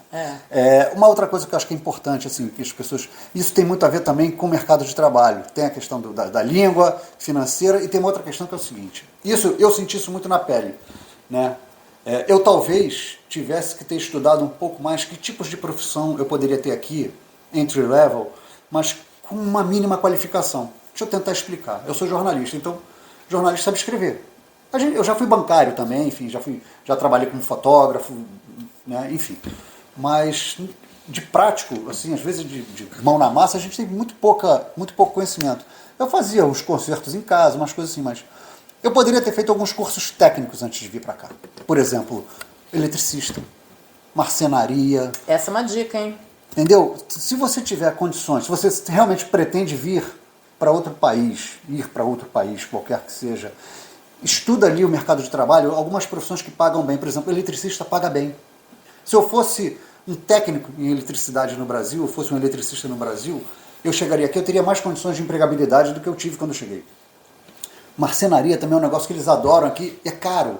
Uma outra coisa que eu acho que é importante, assim, que as pessoas... Isso tem muito a ver também com o mercado de trabalho. Tem a questão da língua financeira e tem uma outra questão que é o seguinte. Eu senti isso muito na pele, né? Eu talvez tivesse que ter estudado um pouco mais que tipos de profissão eu poderia ter aqui, entry level, mas com uma mínima qualificação. Deixa eu tentar explicar. Eu sou jornalista, então jornalista sabe escrever. Eu já fui bancário também, enfim, já trabalhei como fotógrafo, né, enfim. Mas de prático, assim, às vezes de mão na massa, a gente tem muito pouco conhecimento. Eu fazia os concertos em casa, umas coisas assim, mas eu poderia ter feito alguns cursos técnicos antes de vir para cá. Por exemplo, eletricista, marcenaria. Essa é uma dica, hein? Entendeu? Se você tiver condições, se você realmente pretende vir para outro país, qualquer que seja, estuda ali o mercado de trabalho, algumas profissões que pagam bem, por exemplo, eletricista paga bem. Se eu fosse um técnico em eletricidade no Brasil, eu fosse um eletricista no Brasil, eu chegaria aqui, eu teria mais condições de empregabilidade do que eu tive quando eu cheguei. Marcenaria também é um negócio que eles adoram aqui, é caro.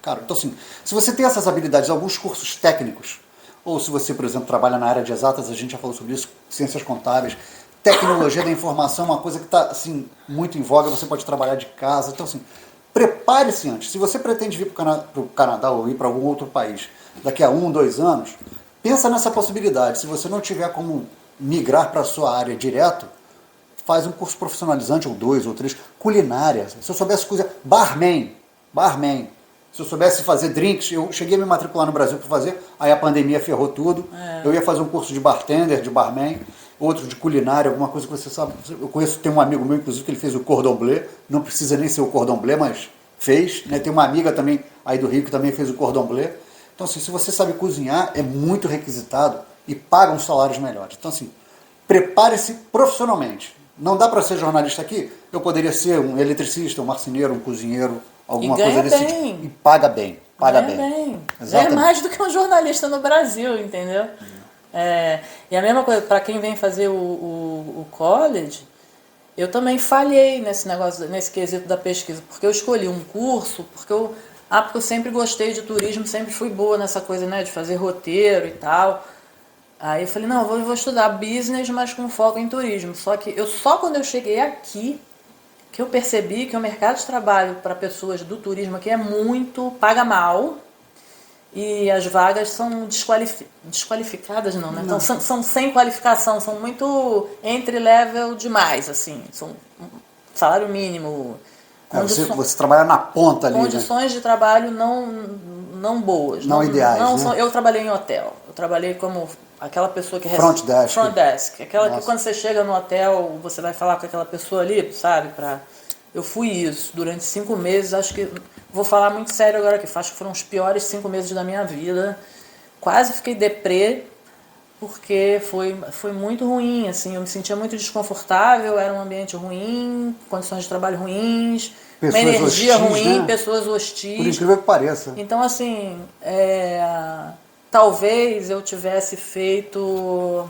Então assim, se você tem essas habilidades, alguns cursos técnicos, ou se você, por exemplo, trabalha na área de exatas, a gente já falou sobre isso, ciências contábeis, tecnologia da informação é uma coisa que está assim, muito em voga, você pode trabalhar de casa, então assim, prepare-se antes. Se você pretende vir para o Canadá ou ir para algum outro país daqui a 1, 2 anos, pensa nessa possibilidade. Se você não tiver como migrar para a sua área direto, faz um curso profissionalizante, ou 2 ou 3, culinária. Se eu soubesse cozinhar, barman. Se eu soubesse fazer drinks, eu cheguei a me matricular no Brasil para fazer, aí a pandemia ferrou tudo. Eu ia fazer um curso de bartender, de barman, outro de culinária, alguma coisa que você sabe. Eu conheço, tem um amigo meu, inclusive, que ele fez o cordon bleu, não precisa nem ser o cordon bleu, mas fez. Né? Tem uma amiga também aí do Rio que também fez o cordon bleu. Então, assim, se você sabe cozinhar, é muito requisitado e pagam salários melhores. Então, assim, prepare-se profissionalmente. Não dá para ser jornalista aqui? Eu poderia ser um eletricista, um marceneiro, um cozinheiro, alguma coisa desse tipo. E paga bem. Paga bem. Ganha mais do que um jornalista no Brasil, entendeu? E a mesma coisa, para quem vem fazer o college, eu também falhei nesse negócio, nesse quesito da pesquisa, porque eu escolhi um curso, porque eu sempre gostei de turismo, sempre fui boa nessa coisa, né, de fazer roteiro e tal. Aí eu falei, não, eu vou estudar business, mas com foco em turismo. Só que só quando eu cheguei aqui, que eu percebi que o mercado de trabalho para pessoas do turismo aqui paga mal, e as vagas são desqualificadas, não, né? Então, são sem qualificação, são muito entry-level demais, assim, são salário mínimo. Você trabalha na ponta ali, condições de trabalho não boas. Não ideais, né? Eu trabalhei em hotel, eu trabalhei como aquela pessoa que front desk. Aquela que quando você chega no hotel, você vai falar com aquela pessoa ali, sabe? Eu fui isso durante 5 meses, acho que, vou falar muito sério agora aqui, acho que foram os piores 5 meses da minha vida. Quase fiquei deprê, porque foi muito ruim, assim, eu me sentia muito desconfortável, era um ambiente ruim, condições de trabalho ruins, pessoas uma energia hostis, ruim, né? pessoas hostis. Por incrível que pareça. Então, assim, talvez eu tivesse feito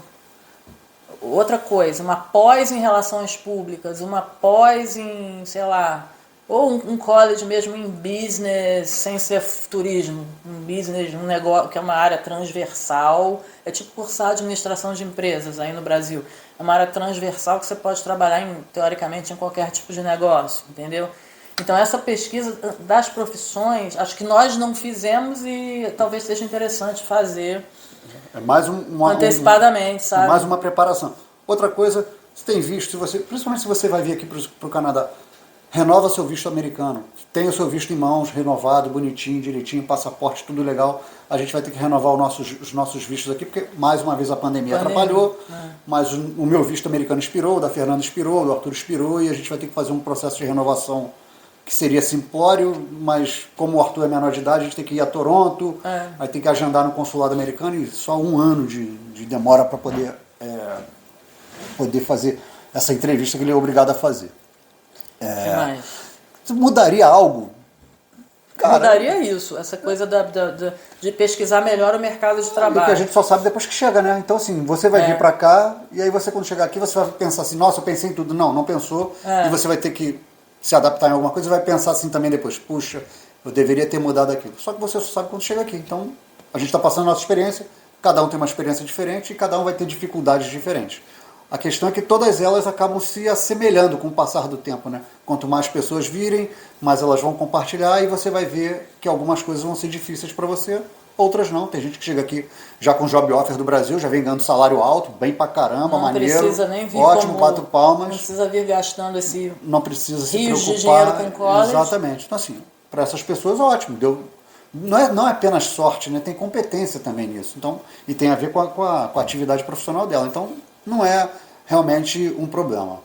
outra coisa, uma pós em relações públicas, uma pós em, sei lá, ou um college mesmo em business, sem ser turismo, um business, um negócio que é uma área transversal, é tipo cursar administração de empresas aí no Brasil. É uma área transversal que você pode trabalhar, teoricamente, em qualquer tipo de negócio, entendeu? Então, essa pesquisa das profissões, acho que nós não fizemos e talvez seja interessante fazer mais antecipadamente, sabe? Mais uma preparação. Outra coisa, você tem visto, principalmente se você vai vir aqui para o Canadá, renova seu visto americano. Tenha o seu visto em mãos, renovado, bonitinho, direitinho, passaporte, tudo legal. A gente vai ter que renovar os nossos vistos aqui, porque mais uma vez a pandemia atrapalhou, mas o meu visto americano expirou, o da Fernanda expirou, o do Arthur expirou, e a gente vai ter que fazer um processo de renovação que seria simplório, mas como o Arthur é menor de idade, a gente tem que ir a Toronto, vai ter que agendar no consulado americano, e só 1 ano de demora para poder fazer essa entrevista que ele é obrigado a fazer. Mudaria algo? Cara, mudaria isso, essa coisa de pesquisar melhor o mercado de trabalho. Que a gente só sabe depois que chega, né? Então, assim, você vai vir para cá, e aí você, quando chegar aqui, você vai pensar assim, nossa, eu pensei em tudo. Não pensou, e você vai ter que se adaptar em alguma coisa e vai pensar assim também depois, puxa, eu deveria ter mudado aquilo. Só que você só sabe quando chega aqui. Então, a gente está passando a nossa experiência, cada um tem uma experiência diferente e cada um vai ter dificuldades diferentes. A questão é que todas elas acabam se assemelhando com o passar do tempo, né? Quanto mais pessoas virem, mais elas vão compartilhar e você vai ver que algumas coisas vão ser difíceis para você, outras não. Tem gente que chega aqui já com job offer do Brasil, já vem ganhando salário alto, bem pra caramba, maneiro, não precisa nem vir ótimo, 4 palmas. Não precisa vir gastando esse não precisa se rios preocupar. De dinheiro com college. Exatamente. Então, assim, para essas pessoas, ótimo. Não é apenas sorte, né? Tem competência também nisso. Então, e tem a ver com a atividade profissional dela. Então, não é realmente um problema.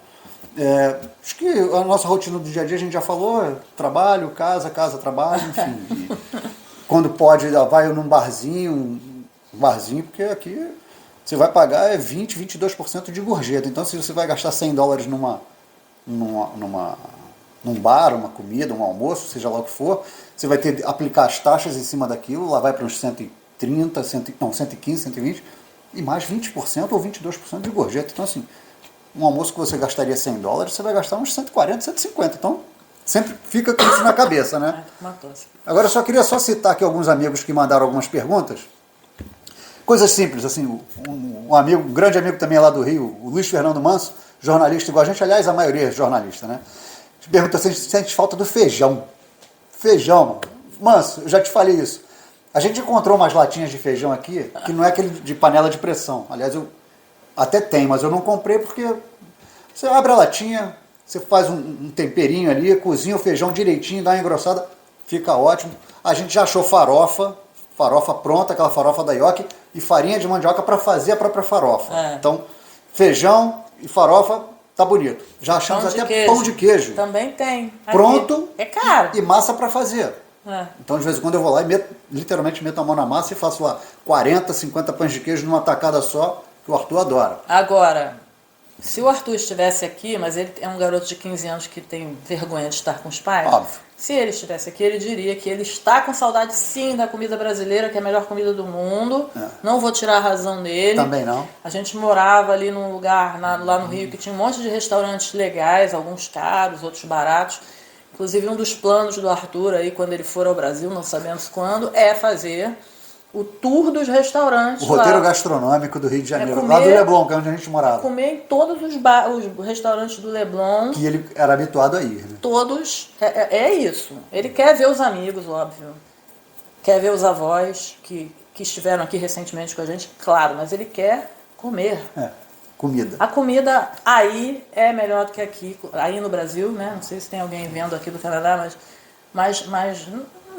Acho que a nossa rotina do dia a dia a gente já falou, trabalho, casa, trabalho, enfim. Quando pode, vai num barzinho, porque aqui você vai pagar 20%, 22% de gorjeta. Então, se você vai gastar $100 num bar, uma comida, um almoço, seja lá o que for, você vai ter que aplicar as taxas em cima daquilo, lá vai para uns 130, 115, 120, e mais 20% ou 22% de gorjeta. Então, assim, um almoço que você gastaria $100, você vai gastar uns 140, 150. Então, sempre fica com isso na cabeça, né? Agora, eu só queria citar aqui alguns amigos que mandaram algumas perguntas. Coisas simples, assim, um grande amigo também lá do Rio, o Luiz Fernando Manso, jornalista igual a gente, aliás, a maioria é jornalista, né? Pergunta se a gente sente falta do feijão. Feijão, Manso, eu já te falei isso. A gente encontrou umas latinhas de feijão aqui, que não é aquele de panela de pressão. Aliás, eu até tenho, mas eu não comprei porque você abre a latinha, você faz um temperinho ali, cozinha o feijão direitinho, dá uma engrossada, fica ótimo. A gente já achou farofa pronta, aquela farofa da Yoki, e farinha de mandioca para fazer a própria farofa. Então, feijão e farofa, tá bonito. Já achamos até pão de queijo. Também tem. Pronto. É caro. E massa para fazer. Então, de vez em quando eu vou lá e literalmente meto a mão na massa e faço lá 40, 50 pães de queijo numa tacada só, que o Arthur adora. Agora, se o Arthur estivesse aqui, mas ele é um garoto de 15 anos que tem vergonha de estar com os pais, óbvio. Se ele estivesse aqui, ele diria que ele está com saudade sim da comida brasileira, que é a melhor comida do mundo. Não vou tirar a razão dele. Também não. A gente morava ali num lugar lá no Rio que tinha um monte de restaurantes legais, alguns caros, outros baratos. Inclusive um dos planos do Arthur aí, quando ele for ao Brasil, não sabemos quando, é fazer o tour dos restaurantes. O roteiro gastronômico do Rio de Janeiro, comer, lá do Leblon, que é onde a gente morava. Comer em todos os restaurantes do Leblon. Que ele era habituado a ir. Né? Todos. É isso. Ele quer ver os amigos, óbvio. Quer ver os avós que estiveram aqui recentemente com a gente, claro, mas ele quer comer. Comida. A comida aí é melhor do que aqui, aí no Brasil, né? Não sei se tem alguém vendo aqui do Canadá, mas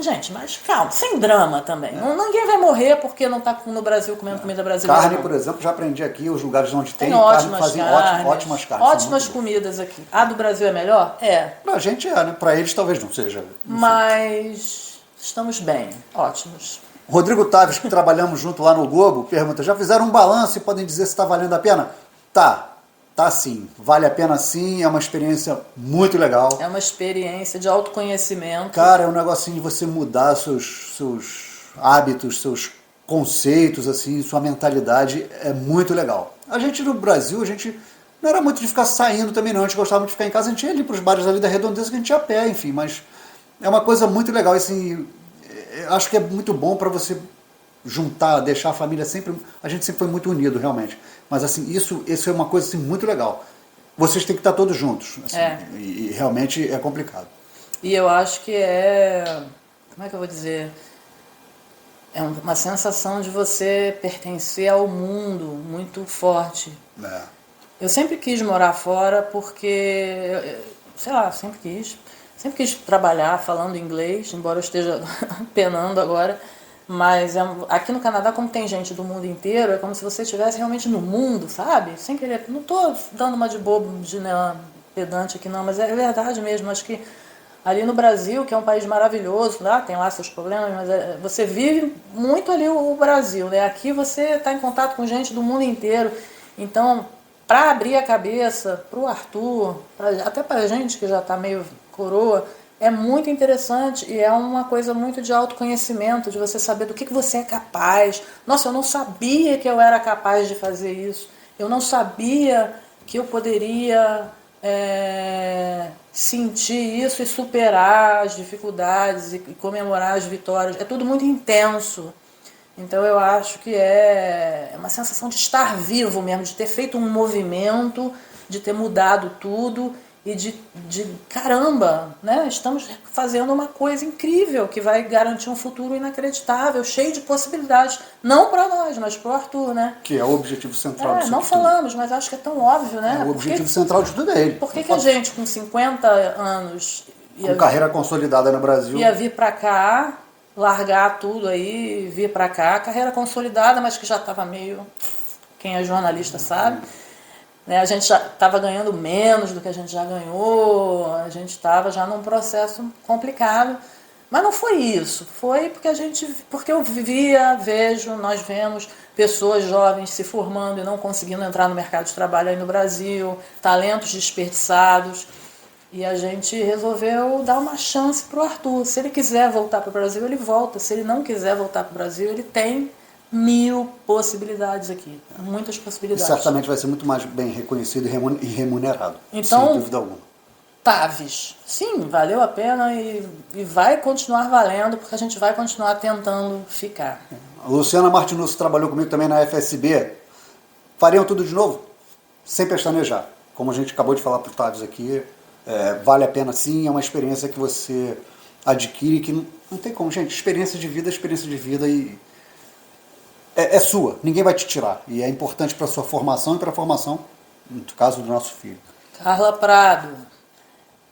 gente, mas calma, sem drama também. Ninguém vai morrer porque não está no Brasil comendo comida brasileira. Carne, por exemplo, já aprendi aqui, os lugares onde tem ótimas carne, fazem ótimas carnes. Ótimas comidas aqui. A do Brasil é melhor? É. Pra gente né? Pra eles talvez não seja. Enfim. Mas estamos bem, ótimos. Rodrigo Taves, que trabalhamos junto lá no Globo, pergunta, já fizeram um balanço e podem dizer se está valendo a pena? Tá sim, vale a pena sim, é uma experiência muito legal. É uma experiência de autoconhecimento. Cara, é um negocinho de você mudar seus hábitos, seus conceitos, assim, sua mentalidade, é muito legal. A gente no Brasil, a gente não era muito de ficar saindo também não, a gente gostava muito de ficar em casa, a gente ia ali para os bares ali da Redondeza que a gente ia a pé, enfim, mas é uma coisa muito legal, assim, acho que é muito bom para você juntar, deixar a família sempre, a gente sempre foi muito unido realmente, mas assim, isso é uma coisa assim, muito legal. Vocês têm que estar todos juntos, assim, e realmente é complicado. E eu acho que como é que eu vou dizer, é uma sensação de você pertencer ao mundo muito forte. Eu sempre quis morar fora porque, sei lá, sempre quis trabalhar falando inglês, embora eu esteja penando agora. Mas aqui no Canadá, como tem gente do mundo inteiro, é como se você estivesse realmente no mundo, sabe? Sem querer. Não estou dando uma de bobo, de pedante aqui não, mas é verdade mesmo. Acho que ali no Brasil, que é um país maravilhoso, tem lá seus problemas, mas você vive muito ali o Brasil, né? Aqui você está em contato com gente do mundo inteiro. Então, para abrir a cabeça para o Arthur, até para a gente que já está meio coroa, é muito interessante e é uma coisa muito de autoconhecimento, de você saber do que você é capaz. Nossa, eu não sabia que eu era capaz de fazer isso. Eu não sabia que eu poderia sentir isso e superar as dificuldades e comemorar as vitórias. É tudo muito intenso. Então eu acho que é uma sensação de estar vivo mesmo, de ter feito um movimento, de ter mudado tudo. E de caramba, né? Estamos fazendo uma coisa incrível que vai garantir um futuro inacreditável, cheio de possibilidades. Não para nós, mas para o Arthur, né? Que é o objetivo central disso não falamos, mas acho que é tão óbvio, né? O objetivo central de tudo é ele. Por que a gente, com 50 anos... Com carreira consolidada no Brasil... Ia vir para cá, largar tudo aí, vir para cá. Carreira consolidada, mas que já estava meio... Quem é jornalista sabe... A gente já estava ganhando menos do que a gente já ganhou, a gente estava já num processo complicado. Mas não foi isso, foi porque eu nós vemos pessoas jovens se formando e não conseguindo entrar no mercado de trabalho aí no Brasil, talentos desperdiçados. E a gente resolveu dar uma chance para o Arthur. Se ele quiser voltar para o Brasil, ele volta. Se ele não quiser voltar para o Brasil, ele tem 1000 possibilidades aqui, muitas possibilidades. E certamente vai ser muito mais bem reconhecido e remunerado, então, sem dúvida alguma. Taves, sim, valeu a pena e vai continuar valendo, porque a gente vai continuar tentando ficar. A Luciana Martinucci trabalhou comigo também na FSB. Fariam tudo de novo? Sem pestanejar. Como a gente acabou de falar para o Taves aqui, vale a pena sim, é uma experiência que você adquire que não tem como, gente. Experiência de vida e é sua, ninguém vai te tirar. E é importante para a sua formação e para a formação, no caso do nosso filho. Carla Prado.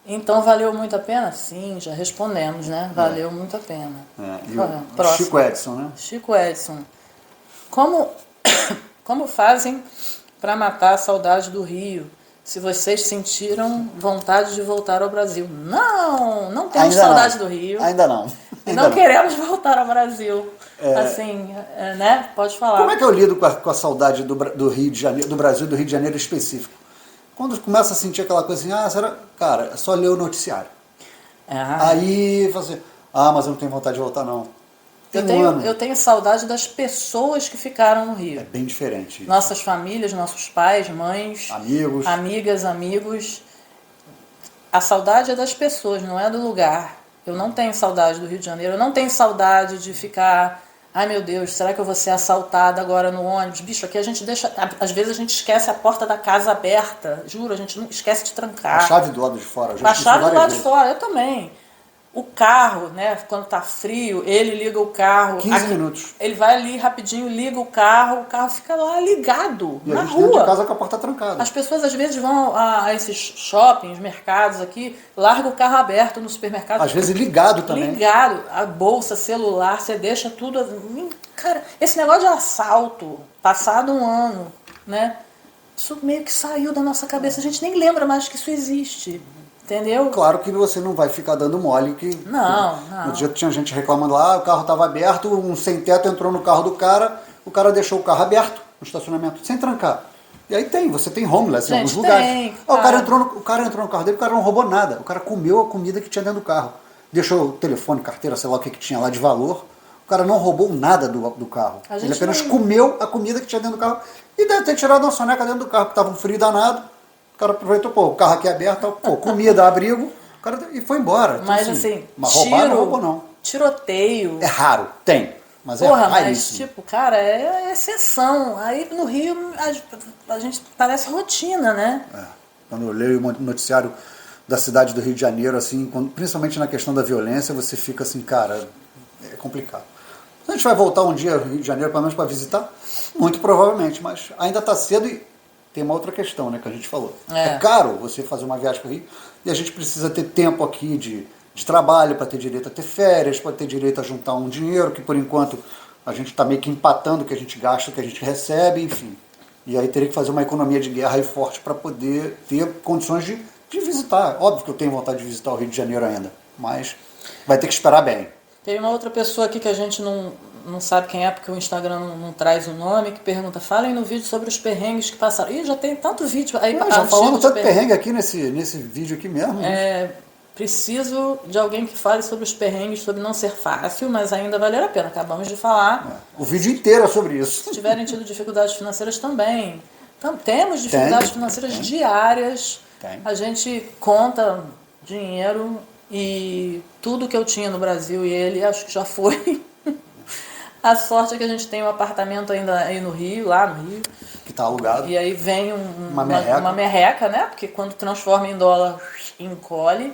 Então valeu muito a pena? Sim, já respondemos, né? Valeu muito a pena. E o Chico Edson, né? Chico Edson. Como fazem para matar a saudade do Rio? Se vocês sentiram vontade de voltar ao Brasil? Não temos saudade do Rio. Ainda não. Não queremos voltar ao Brasil. Assim, né? Pode falar. Como é que eu lido com a saudade do Rio de Janeiro, do Brasil, do Rio de Janeiro específico? Quando começa a sentir aquela coisa assim, será? Cara, é só ler o noticiário. Aí você, mas eu não tenho vontade de voltar, não. Eu tenho saudade das pessoas que ficaram no Rio. É bem diferente. Nossas famílias, nossos pais, mães, amigos, amigas, amigos. A saudade é das pessoas, não é do lugar. Eu não tenho saudade do Rio de Janeiro. Eu não tenho saudade de ficar... Ai, meu Deus, será que eu vou ser assaltada agora no ônibus? Bicho, aqui a gente deixa... Às vezes a gente esquece a porta da casa aberta. Juro, a gente não esquece de trancar. A chave do lado de fora. A chave do lado de fora, eu também. O carro, né, quando tá frio, ele liga o carro. 15 minutos. Ele vai ali rapidinho, liga o carro fica lá ligado, e na a gente rua. Dentro de casa com a porta trancada. As pessoas às vezes vão a esses shoppings, mercados aqui, larga o carro aberto no supermercado. Às vezes ligado também. Ligado, a bolsa, celular, você deixa tudo... Cara, esse negócio de assalto, passado um ano, né, isso meio que saiu da nossa cabeça. A gente nem lembra mais que isso existe. Entendeu? Claro que você não vai ficar dando mole. Não. No dia tinha gente reclamando lá, o carro estava aberto, um sem-teto entrou no carro do cara, o cara deixou o carro aberto no estacionamento, sem trancar. E aí você tem homeless em alguns lugares. Claro. O cara entrou no carro dele, o cara não roubou nada. O cara comeu a comida que tinha dentro do carro. Deixou o telefone, carteira, sei lá o que tinha lá de valor. O cara não roubou nada do carro. Ele apenas comeu a comida que tinha dentro do carro. E deve ter tirado uma soneca dentro do carro, porque estava um frio danado. O cara aproveitou, o carro aqui é aberto, comida, abrigo, o cara, e foi embora. Então, mas assim, mas roubar não roubou, não. Tiroteio. É raro, tem, mas Porra, é raríssimo. Mas tipo, cara, é exceção. Aí no Rio a gente parece rotina, né? Quando eu leio o noticiário da cidade do Rio de Janeiro, assim, principalmente na questão da violência, você fica assim, cara, é complicado. A gente vai voltar um dia ao Rio de Janeiro, pelo menos para visitar? Muito provavelmente, mas ainda está cedo e tem uma outra questão, né, que a gente falou. É caro você fazer uma viagem para o Rio e a gente precisa ter tempo aqui de trabalho para ter direito a ter férias, para ter direito a juntar um dinheiro, que por enquanto a gente está meio que empatando o que a gente gasta, o que a gente recebe, enfim. E aí teria que fazer uma economia de guerra aí forte para poder ter condições de visitar. Óbvio que eu tenho vontade de visitar o Rio de Janeiro ainda, mas vai ter que esperar bem. Tem uma outra pessoa aqui que a gente não sabe quem é, porque o Instagram não traz o nome, que pergunta, falem no vídeo sobre os perrengues que passaram. Ih, já tem tanto vídeo aí. Já falamos tanto perrengue aqui nesse vídeo aqui mesmo. Preciso de alguém que fale sobre os perrengues, sobre não ser fácil, mas ainda valer a pena. Acabamos de falar. O vídeo inteiro é sobre isso. Se tiverem tido dificuldades financeiras também. Então, temos dificuldades financeiras diárias. A gente conta dinheiro e tudo que eu tinha no Brasil e ele, acho que já foi. A sorte é que a gente tem um apartamento ainda aí no Rio, lá no Rio. Que está alugado. E aí vem uma merreca, né? Porque quando transforma em dólar, encolhe.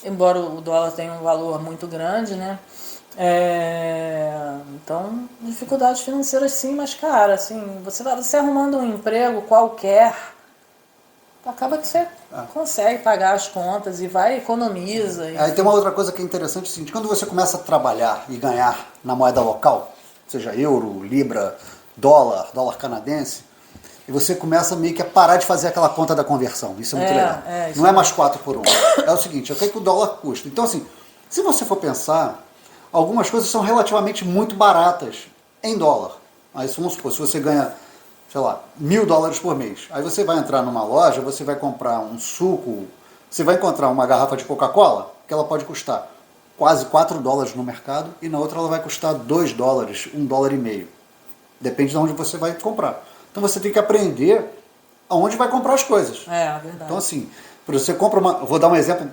Embora o dólar tenha um valor muito grande, né? Então, dificuldades financeiras sim, mas cara, assim, você arrumando um emprego qualquer, acaba que você consegue pagar as contas e vai, economiza. Aí tem uma outra coisa que é interessante, assim, quando você começa a trabalhar e ganhar na moeda local, seja euro, libra, dólar canadense, e você começa meio que a parar de fazer aquela conta da conversão. Isso é muito legal. Não é mais 4 por 1. É o seguinte, o que o dólar custa? Então, assim, se você for pensar, algumas coisas são relativamente muito baratas em dólar. Mas vamos supor, se você ganha, sei lá, $1.000 por mês, aí você vai entrar numa loja, você vai comprar um suco, você vai encontrar uma garrafa de Coca-Cola, que ela pode custar quase $4 no mercado, e na outra ela vai custar $2, $1,50. Depende de onde você vai comprar. Então você tem que aprender aonde vai comprar as coisas. Verdade. Então assim, você compra vou dar um exemplo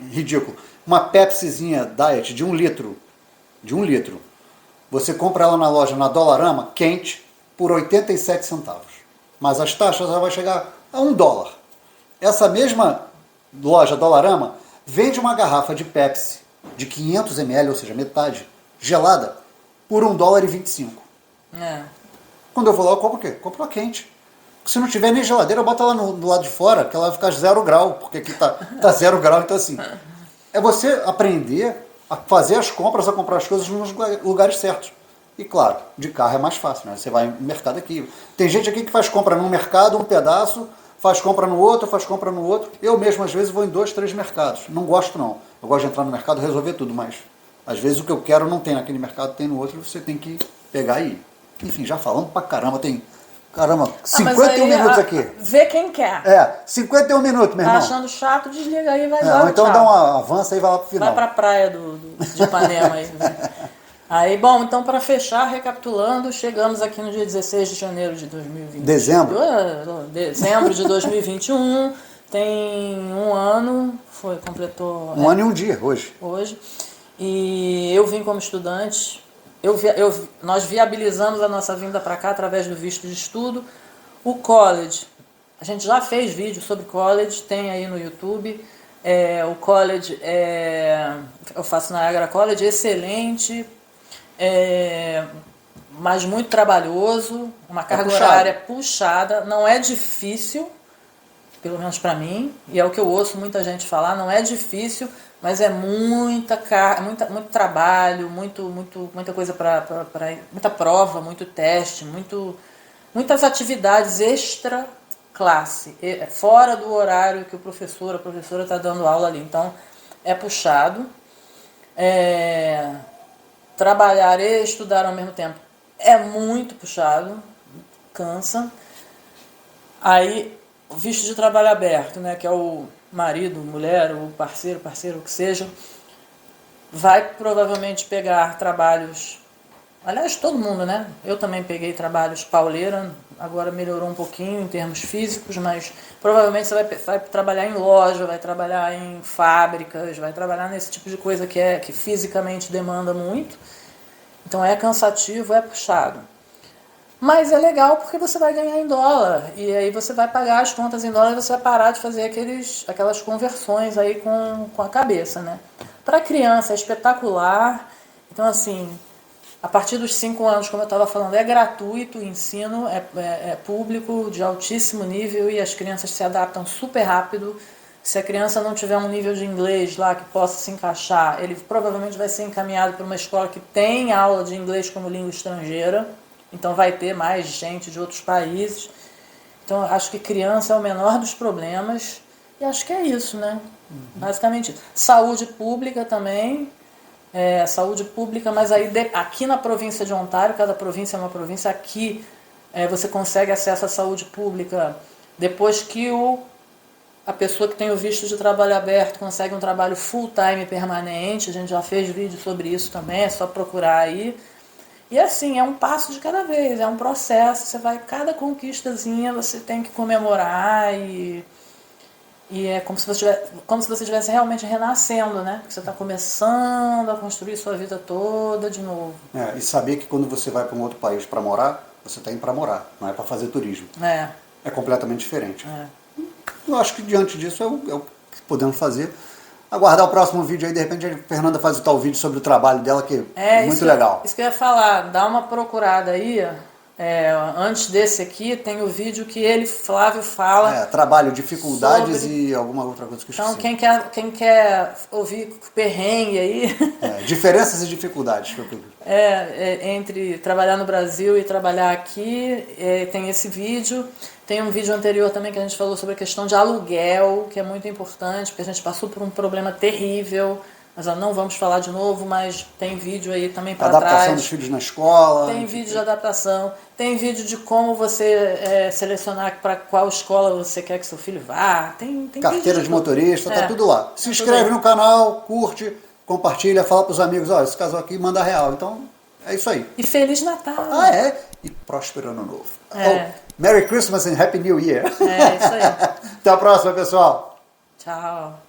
ridículo, uma Pepsizinha Diet de 1 litro, você compra ela na loja, na Dollarama, quente, por 87 centavos. Mas as taxas ela vai chegar a $1. Essa mesma loja Dollarama vende uma garrafa de Pepsi de 500 ml, ou seja, metade, gelada, por $1,25. Quando eu vou lá, eu compro o quê? Compro ela quente. Se não tiver nem geladeira, bota ela do lado de fora, que ela vai ficar 0 grau, porque aqui tá 0 grau, então assim, é você aprender a fazer as compras, a comprar as coisas nos lugares certos. E claro, de carro é mais fácil, né? Você vai no mercado aqui. Tem gente aqui que faz compra num mercado, um pedaço, faz compra no outro, faz compra no outro. Eu mesmo, às vezes, vou em 2, 3 mercados. Não gosto, não. Eu gosto de entrar no mercado e resolver tudo, mas às vezes o que eu quero não tem naquele mercado, tem no outro, você tem que pegar e ir. Enfim, já falando pra caramba, tem... Caramba, 51 minutos aqui. Vê quem quer. 51 minutos, meu irmão. Tá achando chato, desliga aí e vai embora. Então dá uma avança e vai lá pro final. Vai pra praia de Ipanema aí. Aí, bom, então para fechar, recapitulando, chegamos aqui no dia 16 de janeiro de 2020. Dezembro de 2021, tem um ano, completou... Um ano e um dia, hoje. E eu vim como estudante, nós viabilizamos a nossa vinda para cá através do visto de estudo. O college, a gente já fez vídeo sobre college, tem aí no YouTube. O college, eu faço na Agra College, excelente, mas muito trabalhoso, uma carga horária puxada, não é difícil, pelo menos para mim, e é o que eu ouço muita gente falar, não é difícil, mas é muito trabalho, muita coisa muita prova, muito teste, muitas atividades extra classe, fora do horário que a professora está dando aula ali. Então, é puxado. Trabalhar e estudar ao mesmo tempo é muito puxado, cansa. Aí, o visto de trabalho aberto, né, que é o marido, mulher, o parceiro, o que seja, vai provavelmente pegar trabalhos... Aliás, todo mundo, né? Eu também peguei trabalhos pauleira, agora melhorou um pouquinho em termos físicos, mas provavelmente você vai trabalhar em loja, vai trabalhar em fábricas, vai trabalhar nesse tipo de coisa que fisicamente demanda muito. Então é cansativo, é puxado. Mas é legal porque você vai ganhar em dólar, e aí você vai pagar as contas em dólar e você vai parar de fazer aquelas conversões aí com a cabeça, né? Para criança é espetacular, então assim... A partir dos 5 anos, como eu estava falando, é gratuito o ensino, é público, de altíssimo nível, e as crianças se adaptam super rápido. Se a criança não tiver um nível de inglês lá que possa se encaixar, ele provavelmente vai ser encaminhado para uma escola que tem aula de inglês como língua estrangeira, então vai ter mais gente de outros países. Então acho que criança é o menor dos problemas, e acho que é isso, né? Basicamente isso. Saúde pública também... saúde pública, mas aí aqui na província de Ontário, cada província é uma província, aqui você consegue acesso à saúde pública depois que a pessoa que tem o visto de trabalho aberto consegue um trabalho full-time permanente. A gente já fez vídeo sobre isso também, é só procurar aí. E assim, é um passo de cada vez, é um processo, cada conquistazinha você tem que comemorar e é como se você estivesse realmente renascendo, né? Porque você está começando a construir sua vida toda de novo. E saber que quando você vai para um outro país para morar, você está indo para morar, não é para fazer turismo. É completamente diferente. Eu acho que diante disso é o que podemos fazer. Aguardar o próximo vídeo aí, de repente a Fernanda faz o tal vídeo sobre o trabalho dela, que é muito legal. Isso que eu ia falar, dá uma procurada aí. Antes desse aqui, tem o vídeo que Flávio fala... trabalho, dificuldades e alguma outra coisa que eu esqueci. Então, quem quer ouvir perrengue aí... diferenças e dificuldades. Entre trabalhar no Brasil e trabalhar aqui, tem esse vídeo. Tem um vídeo anterior também que a gente falou sobre a questão de aluguel, que é muito importante, porque a gente passou por um problema terrível. Mas não vamos falar de novo, mas tem vídeo aí também para trás. Adaptação dos filhos na escola. Tem vídeo de adaptação. Tem vídeo de como você selecionar para qual escola você quer que seu filho vá. Tem carteira de motorista, tá tudo lá. Se inscreve no canal, curte, compartilha, fala para os amigos, esse casal aqui manda real. Então, é isso aí. E Feliz Natal. E próspero Ano Novo. Merry Christmas and Happy New Year. Isso aí. Até a próxima, pessoal. Tchau.